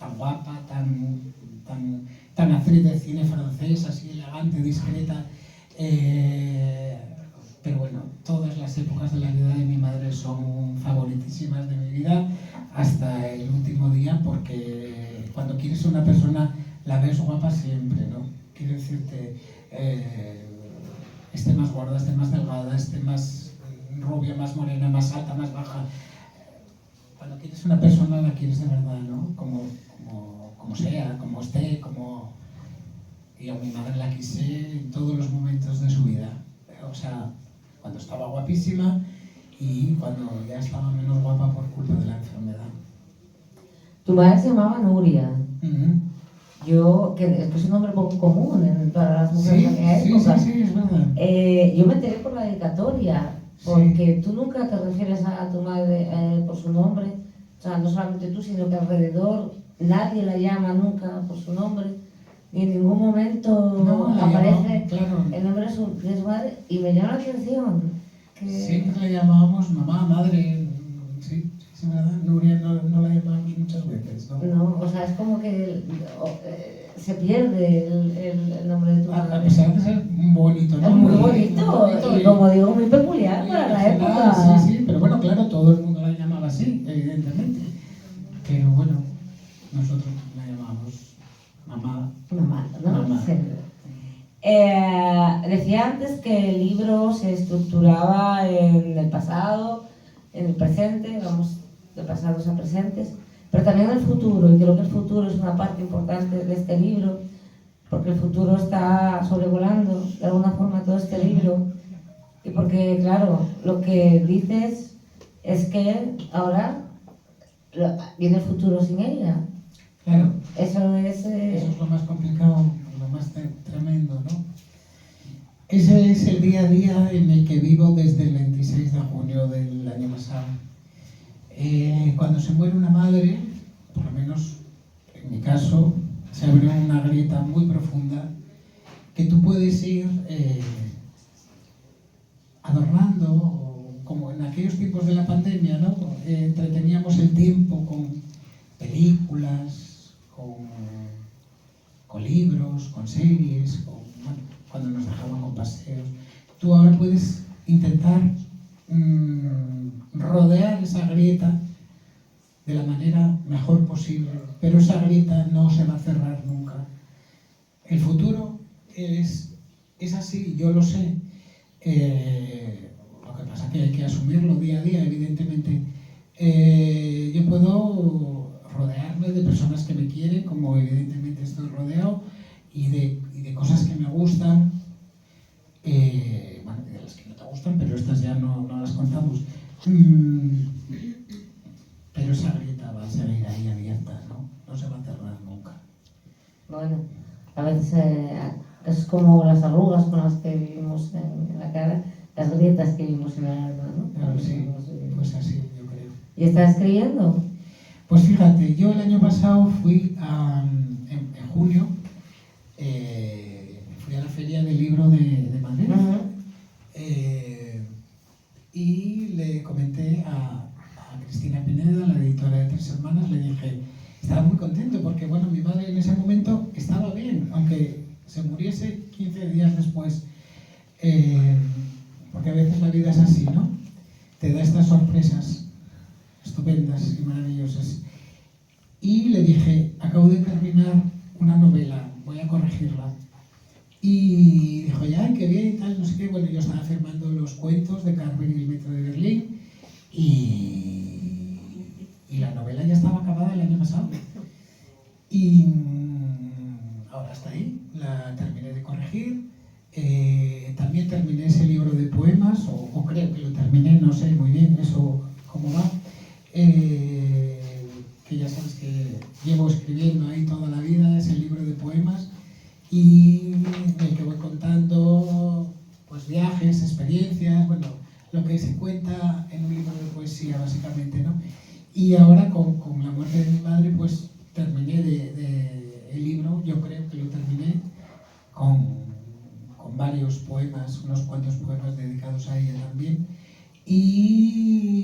Speaker 2: tan guapa, tan actriz de cine francés, así elegante, discreta. Pero bueno, todas las épocas de la vida de mi madre son favoritísimas de mi vida hasta el último día, porque cuando quieres a una persona la ves guapa siempre, ¿no? Quiero decirte, esté más gorda, esté más delgada, esté más rubia, más morena, más alta, más baja. Cuando quieres una persona la quieres de verdad, ¿no? Como sea, como esté, Y a mi madre la quise en todos los momentos de su vida. O sea, cuando estaba guapísima y cuando ya estaba menos guapa por culpa de la enfermedad.
Speaker 1: Tu madre se llamaba Nuria.
Speaker 2: Uh-huh.
Speaker 1: Que es un nombre poco común para las mujeres de aquella época.
Speaker 2: Sí, es verdad.
Speaker 1: Yo me enteré por la dedicatoria, porque tú nunca te refieres a tu madre por su nombre, o sea, no solamente tú, sino que alrededor nadie la llama nunca por su nombre, ni en ningún momento aparece el nombre de su madre, y me llama la atención.
Speaker 2: Siempre le llamábamos mamá, madre, sí, es verdad, Nuria no la llamábamos muchas veces, ¿no?
Speaker 1: No, o sea, es como que se pierde el nombre de tu madre.
Speaker 2: A pesar de ser un bonito nombre.
Speaker 1: Es muy bonito, y como digo, muy peculiar para la época.
Speaker 2: Sí, pero bueno, claro, todo el mundo la llamaba así, evidentemente. Pero bueno, nosotros la llamábamos mamá.
Speaker 1: Mamá, ¿no?
Speaker 2: Mamá.
Speaker 1: Sí. Decía antes que el libro se estructuraba en el pasado, en el presente, vamos de pasados a presentes, pero también en el futuro, y creo que el futuro es una parte importante de este libro, porque el futuro está sobrevolando de alguna forma todo este libro, y porque, claro, lo que dices es que ahora viene el futuro sin ella.
Speaker 2: Claro.
Speaker 1: Eso es
Speaker 2: lo más complicado, lo más tremendo, ¿no? Ese es el día a día en el que vivo desde el 26 de junio del año pasado. Cuando se muere una madre, por lo menos en mi caso, se abre una grieta muy profunda que tú puedes ir adornando, como en aquellos tiempos de la pandemia, ¿no? Entreteníamos el tiempo con películas, con libros, con series, cuando nos dejaban con paseos. Tú ahora puedes intentar posible, pero esa grieta no se va a cerrar nunca. El futuro es así, yo lo sé. Lo que pasa es que hay que asumirlo día a día, evidentemente. Yo puedo rodearme de personas que me quieren, como evidentemente estoy rodeado, y de cosas que me gustan, bueno, de las que no te gustan, pero estas ya no las contamos. Pero esa grieta va a seguir ahí abierta, ¿no? No se va a cerrar nunca.
Speaker 1: Bueno, a veces es como las arrugas con las que vivimos en la cara, las grietas que vivimos en el alma, ¿no?
Speaker 2: Claro, sí, pues así yo creo.
Speaker 1: ¿Y estás escribiendo?
Speaker 2: Pues fíjate, yo el año pasado fui en junio, fui a la Feria del Libro de Madrid. Y le comenté a Cristina Pineda, la editora de Tres Hermanas, le dije, estaba muy contento porque, bueno, mi madre en ese momento estaba bien, aunque se muriese 15 días después, porque a veces la vida es así, ¿no? Te da estas sorpresas estupendas y maravillosas. Y le dije, acabo de terminar una novela, voy a corregirla. Y dijo, ya, qué bien y tal, no sé qué. Bueno, yo estaba firmando los cuentos de Carmen y el metro de Berlín y la novela ya estaba acabada el año pasado. Y ahora está ahí, la terminé de corregir. También terminé ese libro de poemas, o creo que lo terminé, no sé muy bien eso cómo va. Que ya sabes que llevo escribiendo ahí toda la vida, ese libro de poemas. Y en el que voy contando pues viajes, experiencias, bueno, lo que se cuenta en un libro de poesía básicamente, ¿no? Y ahora con la muerte de mi madre pues terminé el libro, yo creo que lo terminé con varios poemas, unos cuantos poemas dedicados a ella también, y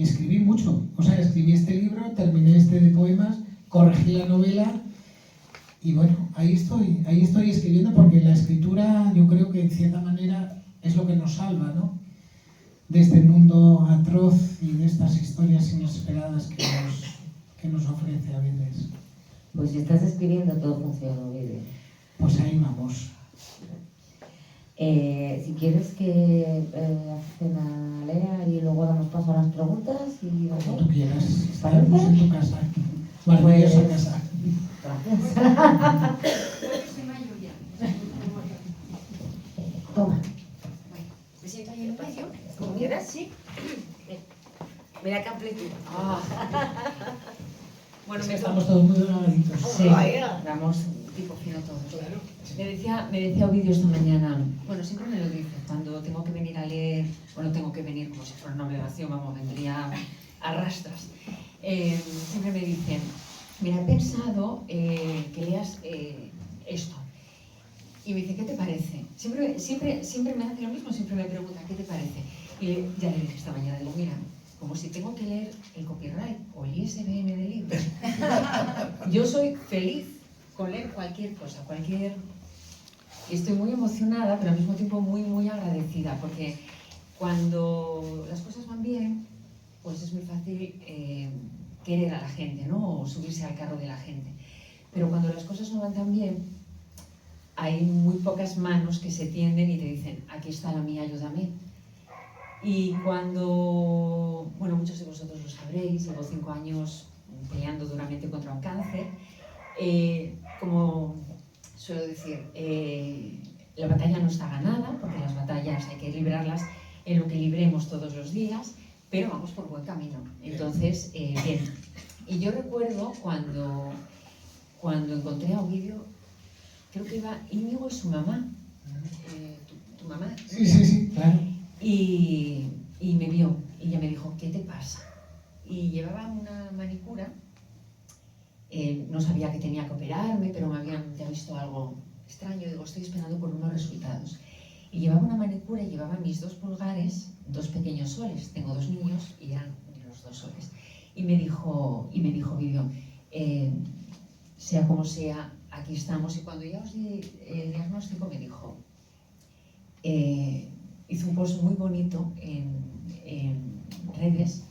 Speaker 2: escribí mucho, o sea, escribí este libro, terminé este de poemas, corregí la novela. Y bueno, ahí estoy escribiendo porque la escritura yo creo que en cierta manera es lo que nos salva, ¿no? De este mundo atroz y de estas historias inesperadas que nos ofrece a veces.
Speaker 1: Pues si estás escribiendo todo funciona muy bien.
Speaker 2: Pues ahí vamos.
Speaker 1: Si quieres que Azucena lea y luego damos paso a las preguntas y no sé.
Speaker 2: Como tú quieras,
Speaker 1: ¿Parece?
Speaker 2: estaremos en tu casa, maravillosa
Speaker 1: Pues,
Speaker 2: casa.
Speaker 1: Gracias. Toma.
Speaker 3: ¿Me siento ahí en el medio? Como quieras, sí. Mira qué amplitud. Bueno,
Speaker 2: Es que estamos todos muy donaditos.
Speaker 1: Sí,
Speaker 3: Vaya.
Speaker 1: damos
Speaker 3: tipo fino todos.
Speaker 2: Claro.
Speaker 3: Me decía Ovidio esta mañana, bueno, siempre me lo dice, cuando tengo que venir a leer, bueno, tengo que venir como si fuera una obligación, vamos, vendría a rastras. Siempre me dicen, mira, he pensado que leas esto. Y me dice, ¿qué te parece? Siempre me hace lo mismo, siempre me pregunta, ¿qué te parece? Y ya le dije esta mañana, digo, mira, como si tengo que leer el copyright o el ISBN del libro. Yo soy feliz con leer cualquier cosa, Y estoy muy emocionada, pero al mismo tiempo muy, muy agradecida, porque cuando las cosas van bien, pues es muy fácil querer a la gente, ¿no? O subirse al carro de la gente. Pero cuando las cosas no van tan bien, hay muy pocas manos que se tienden y te dicen, aquí está la mía, ayúdame. Y cuando, bueno, muchos de vosotros lo sabréis, llevo 5 años peleando duramente contra un cáncer. Como suelo decir, la batalla no está ganada, porque las batallas hay que librarlas en lo que libremos todos los días, pero vamos por buen camino. Entonces, bien. Y yo recuerdo cuando encontré a Ovidio, creo que iba Íñigo y su mamá, tu mamá.
Speaker 2: Sí, claro.
Speaker 3: Y me vio y ella me dijo, ¿qué te pasa? Y llevaba una manicura, no sabía que tenía que operarme, pero me habían ya visto algo extraño, digo, estoy esperando por unos resultados. Y llevaba una manicura y llevaba mis 2 pulgares, 2 pequeños soles, tengo 2 niños y eran los 2 soles. Y me dijo Vídeo, sea como sea, aquí estamos. Y cuando ya os di el diagnóstico me dijo, hizo un post muy bonito en redes,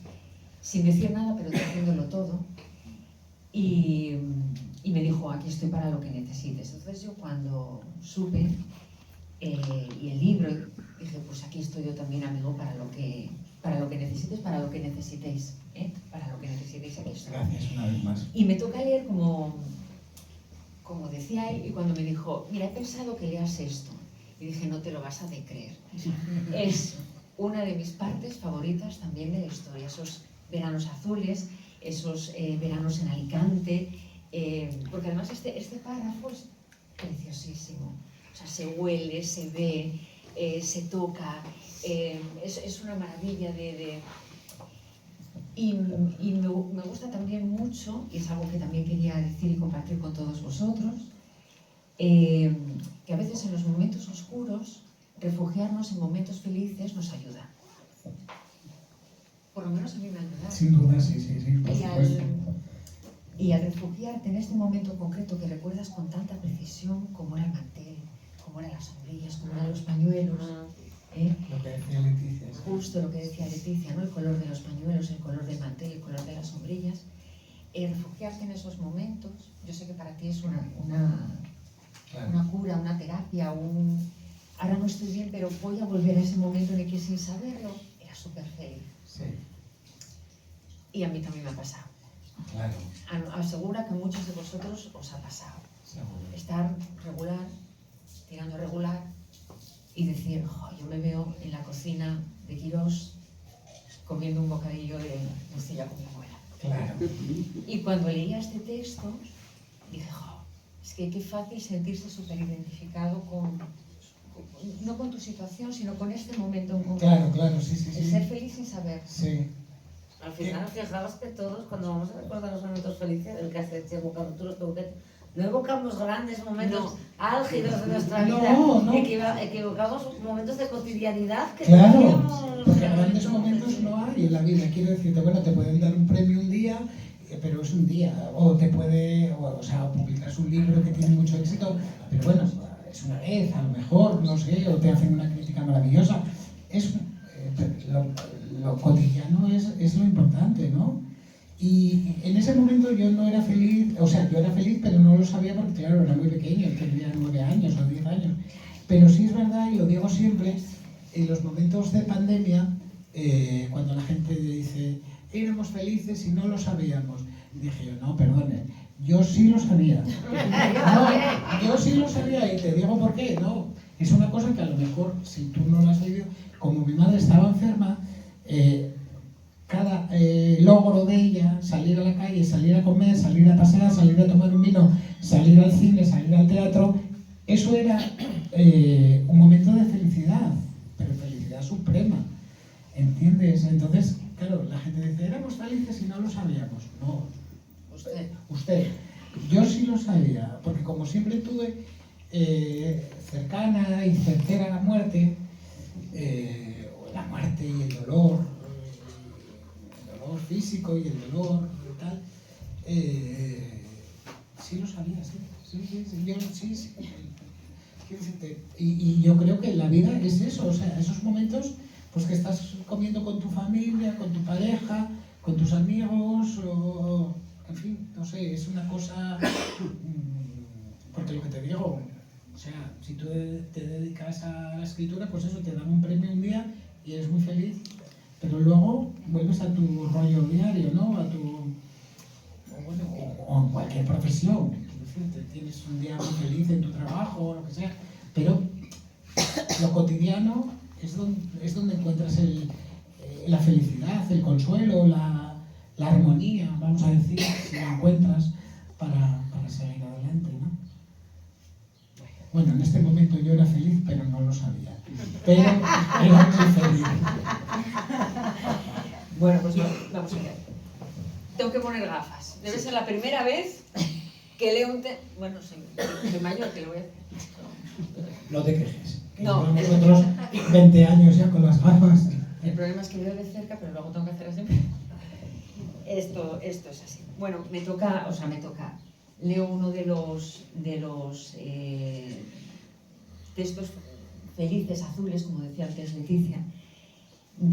Speaker 3: sin decir nada, pero diciéndolo todo, y me dijo, aquí estoy para lo que necesites. Entonces yo cuando supe y el libro, dije, pues aquí estoy yo también, amigo, para lo que necesites, para lo que necesitéis, para lo que necesitéis, aquí estoy.
Speaker 2: Gracias una vez más.
Speaker 3: Y me toca leer como decía él, y cuando me dijo, mira, he pensado que leas esto, y dije, no te lo vas a de creer. Es una de mis partes favoritas también de la historia, esos veranos azules, esos veranos en Alicante, porque además este párrafo es preciosísimo. O sea, se huele, se ve, se toca, es una maravilla y me gusta también mucho, y es algo que también quería decir y compartir con todos vosotros, que a veces en los momentos oscuros, refugiarnos en momentos felices nos ayuda. Por lo menos a mí me ha ayudado.
Speaker 2: Sin duda, sí, por supuesto.
Speaker 3: Y al refugiarte en este momento concreto que recuerdas con tanta precisión, como era el mantel, como eran las sombrillas, como eran los pañuelos,
Speaker 2: Lo que decía Leticia. Sí.
Speaker 3: justo lo que decía Leticia, ¿no? El color de los pañuelos, el color del mantel, el color de las sombrillas. Refugiarte en esos momentos, yo sé que para ti es una cura, una terapia, ahora no estoy bien, pero voy a volver a ese momento en el que sin saberlo era súper feliz.
Speaker 2: Sí.
Speaker 3: Y a mí también me ha pasado.
Speaker 2: Claro.
Speaker 3: Asegura que a muchos de vosotros os ha pasado.
Speaker 2: Seguro.
Speaker 3: Estar regular, tirando regular y decir, yo me veo en la cocina de Quirós comiendo un bocadillo de morcilla con mi abuela.
Speaker 2: Claro.
Speaker 3: Y cuando leía este texto, dije, es que qué fácil sentirse súper identificado no con tu situación, sino con este momento en concreto.
Speaker 2: Claro, sí.
Speaker 3: El ser feliz sin saber.
Speaker 2: Sí.
Speaker 1: Al final, fijaos que todos, cuando vamos a recordar los momentos felices, el que has hecho evocado tú, no evocamos grandes momentos álgidos de nuestra vida,
Speaker 2: No.
Speaker 1: Evocamos momentos de cotidianidad que
Speaker 2: Claro,
Speaker 1: teníamos.
Speaker 2: porque grandes momentos no hay en la vida. Quiero decirte, bueno, te pueden dar un premio un día, pero es un día. O publicas un libro que tiene mucho éxito, pero bueno, es una vez, a lo mejor, no sé, o te hacen una crítica maravillosa. Lo cotidiano es lo importante, ¿no? Y en ese momento yo no era feliz, yo era feliz, pero no lo sabía porque, claro, era muy pequeño, tenía 9 años o 10 años. Pero sí es verdad, y lo digo siempre, en los momentos de pandemia, cuando la gente dice, éramos felices y no lo sabíamos, dije yo, no, perdone, yo sí lo sabía. No, yo sí lo sabía y te digo por qué, no. Es una cosa que a lo mejor, si tú no lo has vivido, como mi madre estaba enferma, cada logro de ella, salir a la calle, salir a comer, salir a pasear, salir a tomar un vino, salir al cine, salir al teatro, eso era un momento de felicidad, pero felicidad suprema, ¿entiendes? Entonces, claro, la gente dice, éramos felices y no lo sabíamos. No, usted. Yo sí lo sabía, porque como siempre tuve cercana y certera la muerte y el dolor físico y el dolor y tal, sí lo sabía, sí. Y yo creo que la vida es eso, esos momentos pues que estás comiendo con tu familia, con tu pareja, con tus amigos, o en fin, no sé, es una cosa, porque lo que te digo, si tú te dedicas a la escritura, pues eso, te dan un premio un día y eres muy feliz, pero luego vuelves a tu rollo diario, ¿no? O en cualquier profesión. Tienes un día muy feliz en tu trabajo o lo que sea, pero lo cotidiano es donde encuentras la felicidad, el consuelo, la armonía, vamos a decir, si la encuentras para seguir adelante, ¿no? Bueno, en este momento yo era feliz, pero no lo sabía. Pero era muy feliz.
Speaker 3: Bueno, pues vamos a ver. Tengo que poner gafas. Debe ser la primera vez que leo un texto. Bueno, soy mayor, que lo voy a hacer.
Speaker 2: No te quejes.
Speaker 3: No.
Speaker 2: Nosotros 20 años ya con las gafas.
Speaker 3: El problema es que veo de cerca, pero luego tengo que hacer así. Esto es así. Bueno, me toca. Leo uno de los textos felices, azules, como decía antes Leticia,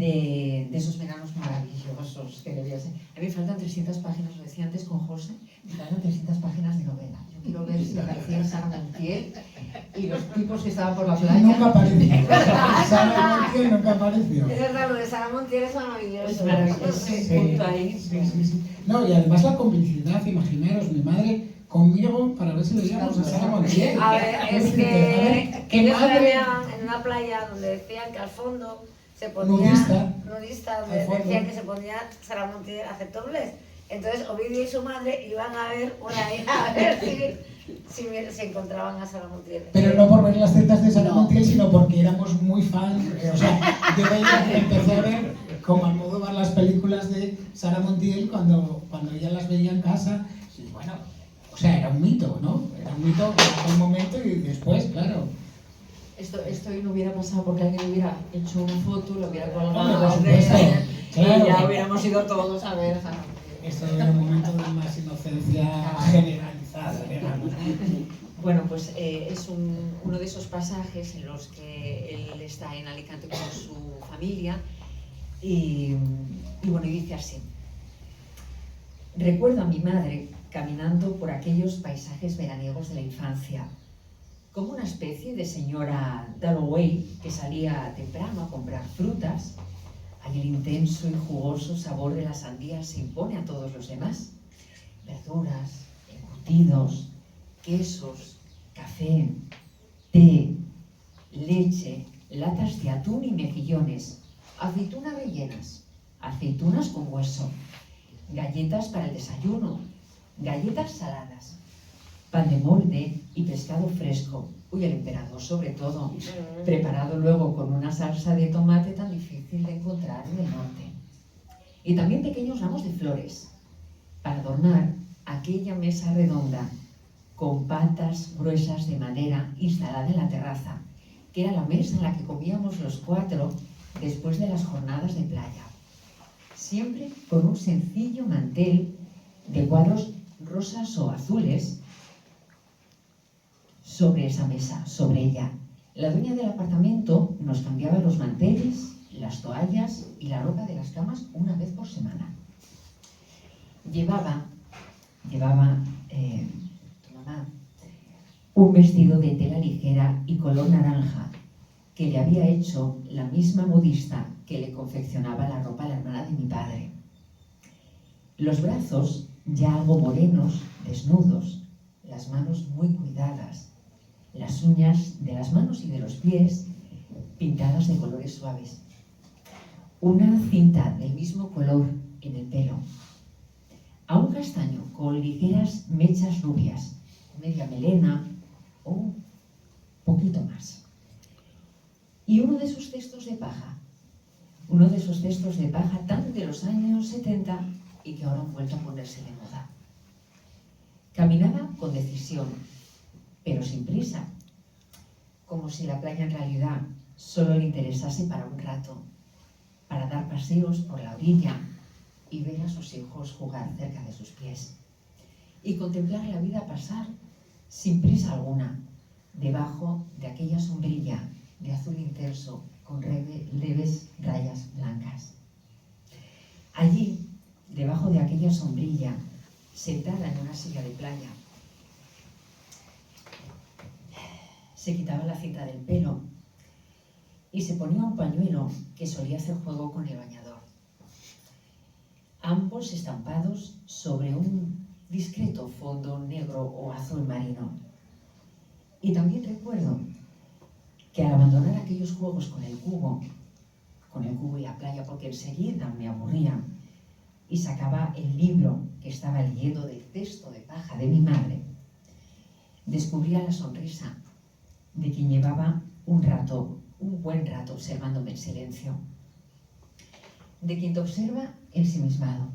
Speaker 3: de esos veranos maravillosos que debía ser. A mí me faltan 300 páginas, lo decía antes con José, me faltan 300 páginas de novela. Yo quiero ver si aparecía Sara Montiel y los tipos que estaban por la playa.
Speaker 2: Nunca apareció. Sara Montiel nunca apareció.
Speaker 1: Es verdad, lo de Sara Montiel es maravilloso.
Speaker 3: Es maravilloso,
Speaker 2: Sí,
Speaker 3: punto ahí.
Speaker 2: sí. No, y además la complicidad, imaginaros, mi madre conmigo para ver si veíamos a Sara Montiel.
Speaker 1: A ver, es
Speaker 2: decir, a ver,
Speaker 1: que
Speaker 2: ¿qué
Speaker 1: ellos
Speaker 2: madre?
Speaker 1: veían en una playa donde decían que al fondo se ponía
Speaker 2: Nudista,
Speaker 1: donde
Speaker 2: al fondo.
Speaker 1: decían que se ponía Sara Montiel a hacer topless. Entonces Ovidio y su madre iban a ver por ahí a ver si encontraban a Sara Montiel.
Speaker 2: Pero no por ver las tetas de Sara Montiel, sino porque éramos muy fans. O sea, yo empecé a ver como Almodóvar las películas de Sara Montiel cuando ella las veía en casa. Y bueno, o sea, era un mito, ¿no? Era un mito por un momento y después, claro.
Speaker 3: Esto no hubiera pasado porque alguien hubiera hecho una foto, lo hubiera
Speaker 2: Hombre,
Speaker 3: colgado
Speaker 2: por supuesto,
Speaker 3: y
Speaker 2: claro.
Speaker 3: ya hubiéramos ido todos a ver.
Speaker 2: Esto era un momento de más inocencia generalizada, digamos.
Speaker 3: Bueno, pues es uno de esos pasajes en los que él está en Alicante con su familia y bueno, y dice así: recuerdo a mi madre caminando por aquellos paisajes veraniegos de la infancia, como una especie de señora Dalloway que salía temprano a comprar frutas. Ahí el intenso y jugoso sabor de la sandía se impone a todos los demás. Verduras, embutidos, quesos, café, té, leche, latas de atún y mejillones, aceitunas rellenas, aceitunas con hueso, galletas para el desayuno, galletas saladas, pan de molde y pescado fresco. Uy, el emperador sobre todo, preparado luego con una salsa de tomate tan difícil de encontrar en el norte. Y también pequeños ramos de flores, para adornar aquella mesa redonda con patas gruesas de madera instalada en la terraza, que era la mesa en la que comíamos los 4 después de las jornadas de playa. Siempre con un sencillo mantel de cuadros rosas o azules sobre esa mesa, sobre ella. La dueña del apartamento nos cambiaba los manteles, las toallas y la ropa de las camas una vez por semana. Llevaba tu mamá un vestido de tela ligera y color naranja que le había hecho la misma modista que le confeccionaba la ropa a la hermana de mi padre. Los brazos ya algo morenos, desnudos, las manos muy cuidadas, las uñas de las manos y de los pies pintadas de colores suaves, una cinta del mismo color en el pelo, a un castaño con ligeras mechas rubias, media melena o un poquito más. Y uno de esos cestos de paja tan de los años 70 y que ahora han vuelto a ponerse de moda. Caminaba con decisión, pero sin prisa, como si la playa en realidad solo le interesase para un rato, para dar paseos por la orilla y ver a sus hijos jugar cerca de sus pies, y contemplar la vida pasar sin prisa alguna, debajo de aquella sombrilla de azul intenso con leves rayas blancas. Allí, debajo de aquella sombrilla, sentada en una silla de playa, se quitaba la cinta del pelo y se ponía un pañuelo que solía hacer juego con el bañador. Ambos estampados sobre un discreto fondo negro o azul marino. Y también recuerdo que al abandonar aquellos juegos con el cubo y la playa, porque enseguida me aburría, y sacaba el libro que estaba leyendo del cesto de paja de mi madre, descubría la sonrisa de quien llevaba un buen rato observándome en silencio, de quien te observa ensimismado.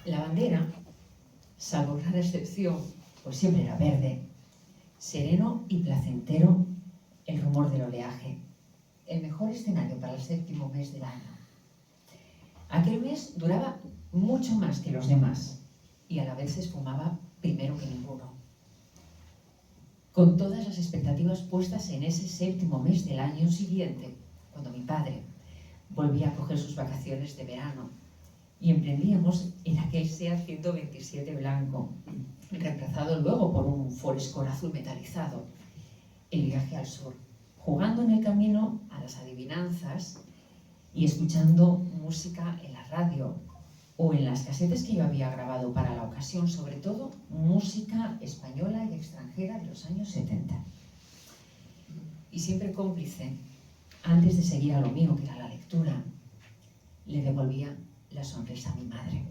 Speaker 3: La bandera, salvo rara excepción, pues siempre era verde, sereno y placentero el rumor del oleaje, el mejor escenario para el 7º mes del año. Aquel mes duraba mucho más que los demás y a la vez se esfumaba primero que ninguno. Con todas las expectativas puestas en ese 7º mes del año siguiente, cuando mi padre, volvía a coger sus vacaciones de verano y emprendíamos en aquel SEAT 127 blanco, reemplazado luego por un Ford Escort azul metalizado, el viaje al sur, jugando en el camino a las adivinanzas y escuchando música en la radio o en las casetes que yo había grabado para la ocasión, sobre todo música española y extranjera de los años 70. Y siempre cómplice, antes de seguir a lo mío, que era la lectura, le devolvía la sonrisa a mi madre.